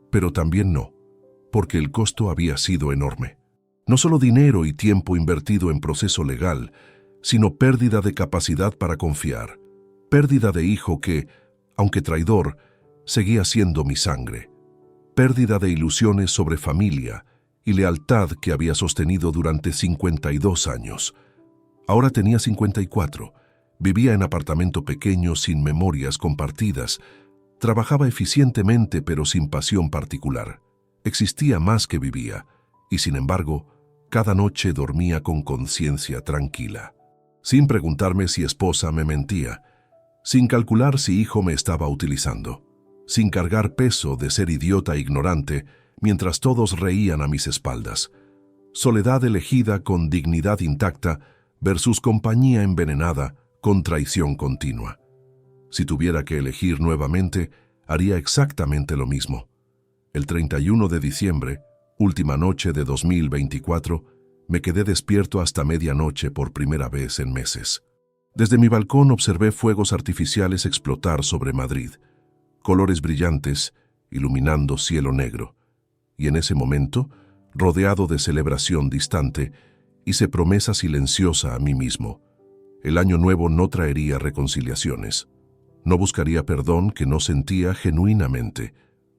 S1: Pero también no, porque el costo había sido enorme. No solo dinero y tiempo invertido en proceso legal, sino pérdida de capacidad para confiar, pérdida de hijo que, aunque traidor, seguía siendo mi sangre, pérdida de ilusiones sobre familia y lealtad que había sostenido durante 52 años. Ahora tenía 54, vivía en apartamento pequeño sin memorias compartidas, trabajaba eficientemente pero sin pasión particular. Existía más que vivía, y sin embargo, cada noche dormía con conciencia tranquila, sin preguntarme si esposa me mentía, sin calcular si hijo me estaba utilizando, sin cargar peso de ser idiota e ignorante mientras todos reían a mis espaldas. Soledad elegida con dignidad intacta versus compañía envenenada con traición continua. Si tuviera que elegir nuevamente, haría exactamente lo mismo. El 31 de diciembre, última noche de 2024, me quedé despierto hasta medianoche por primera vez en meses. Desde mi balcón observé fuegos artificiales explotar sobre Madrid, colores brillantes iluminando cielo negro, y en ese momento, rodeado de celebración distante, hice promesa silenciosa a mí mismo. El año nuevo no traería reconciliaciones. No buscaría perdón que no sentía genuinamente.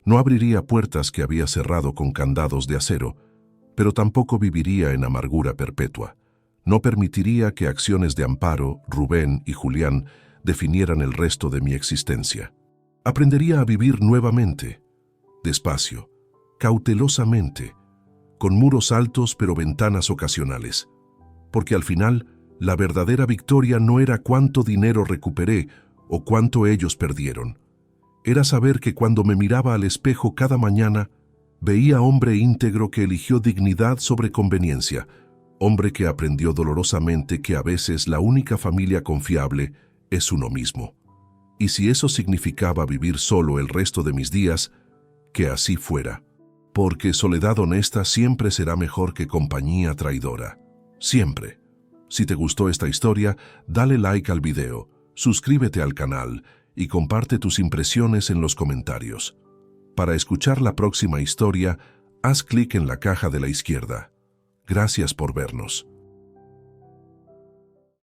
S1: No abriría puertas que había cerrado con candados de acero, pero tampoco viviría en amargura perpetua. No permitiría que acciones de Amparo, Rubén y Julián definieran el resto de mi existencia. Aprendería a vivir nuevamente, despacio, cautelosamente, con muros altos pero ventanas ocasionales, porque al final La verdadera victoria no era cuánto dinero recuperé o cuánto ellos perdieron. Era saber que cuando me miraba al espejo cada mañana, veía hombre íntegro que eligió dignidad sobre conveniencia, hombre que aprendió dolorosamente que a veces la única familia confiable es uno mismo. Y si eso significaba vivir solo el resto de mis días, que así fuera. Porque soledad honesta siempre será mejor que compañía traidora. Siempre. Si te gustó esta historia, dale like al video, suscríbete al canal y comparte tus impresiones en los comentarios. Para escuchar la próxima historia, haz clic en la caja de la izquierda. Gracias por vernos.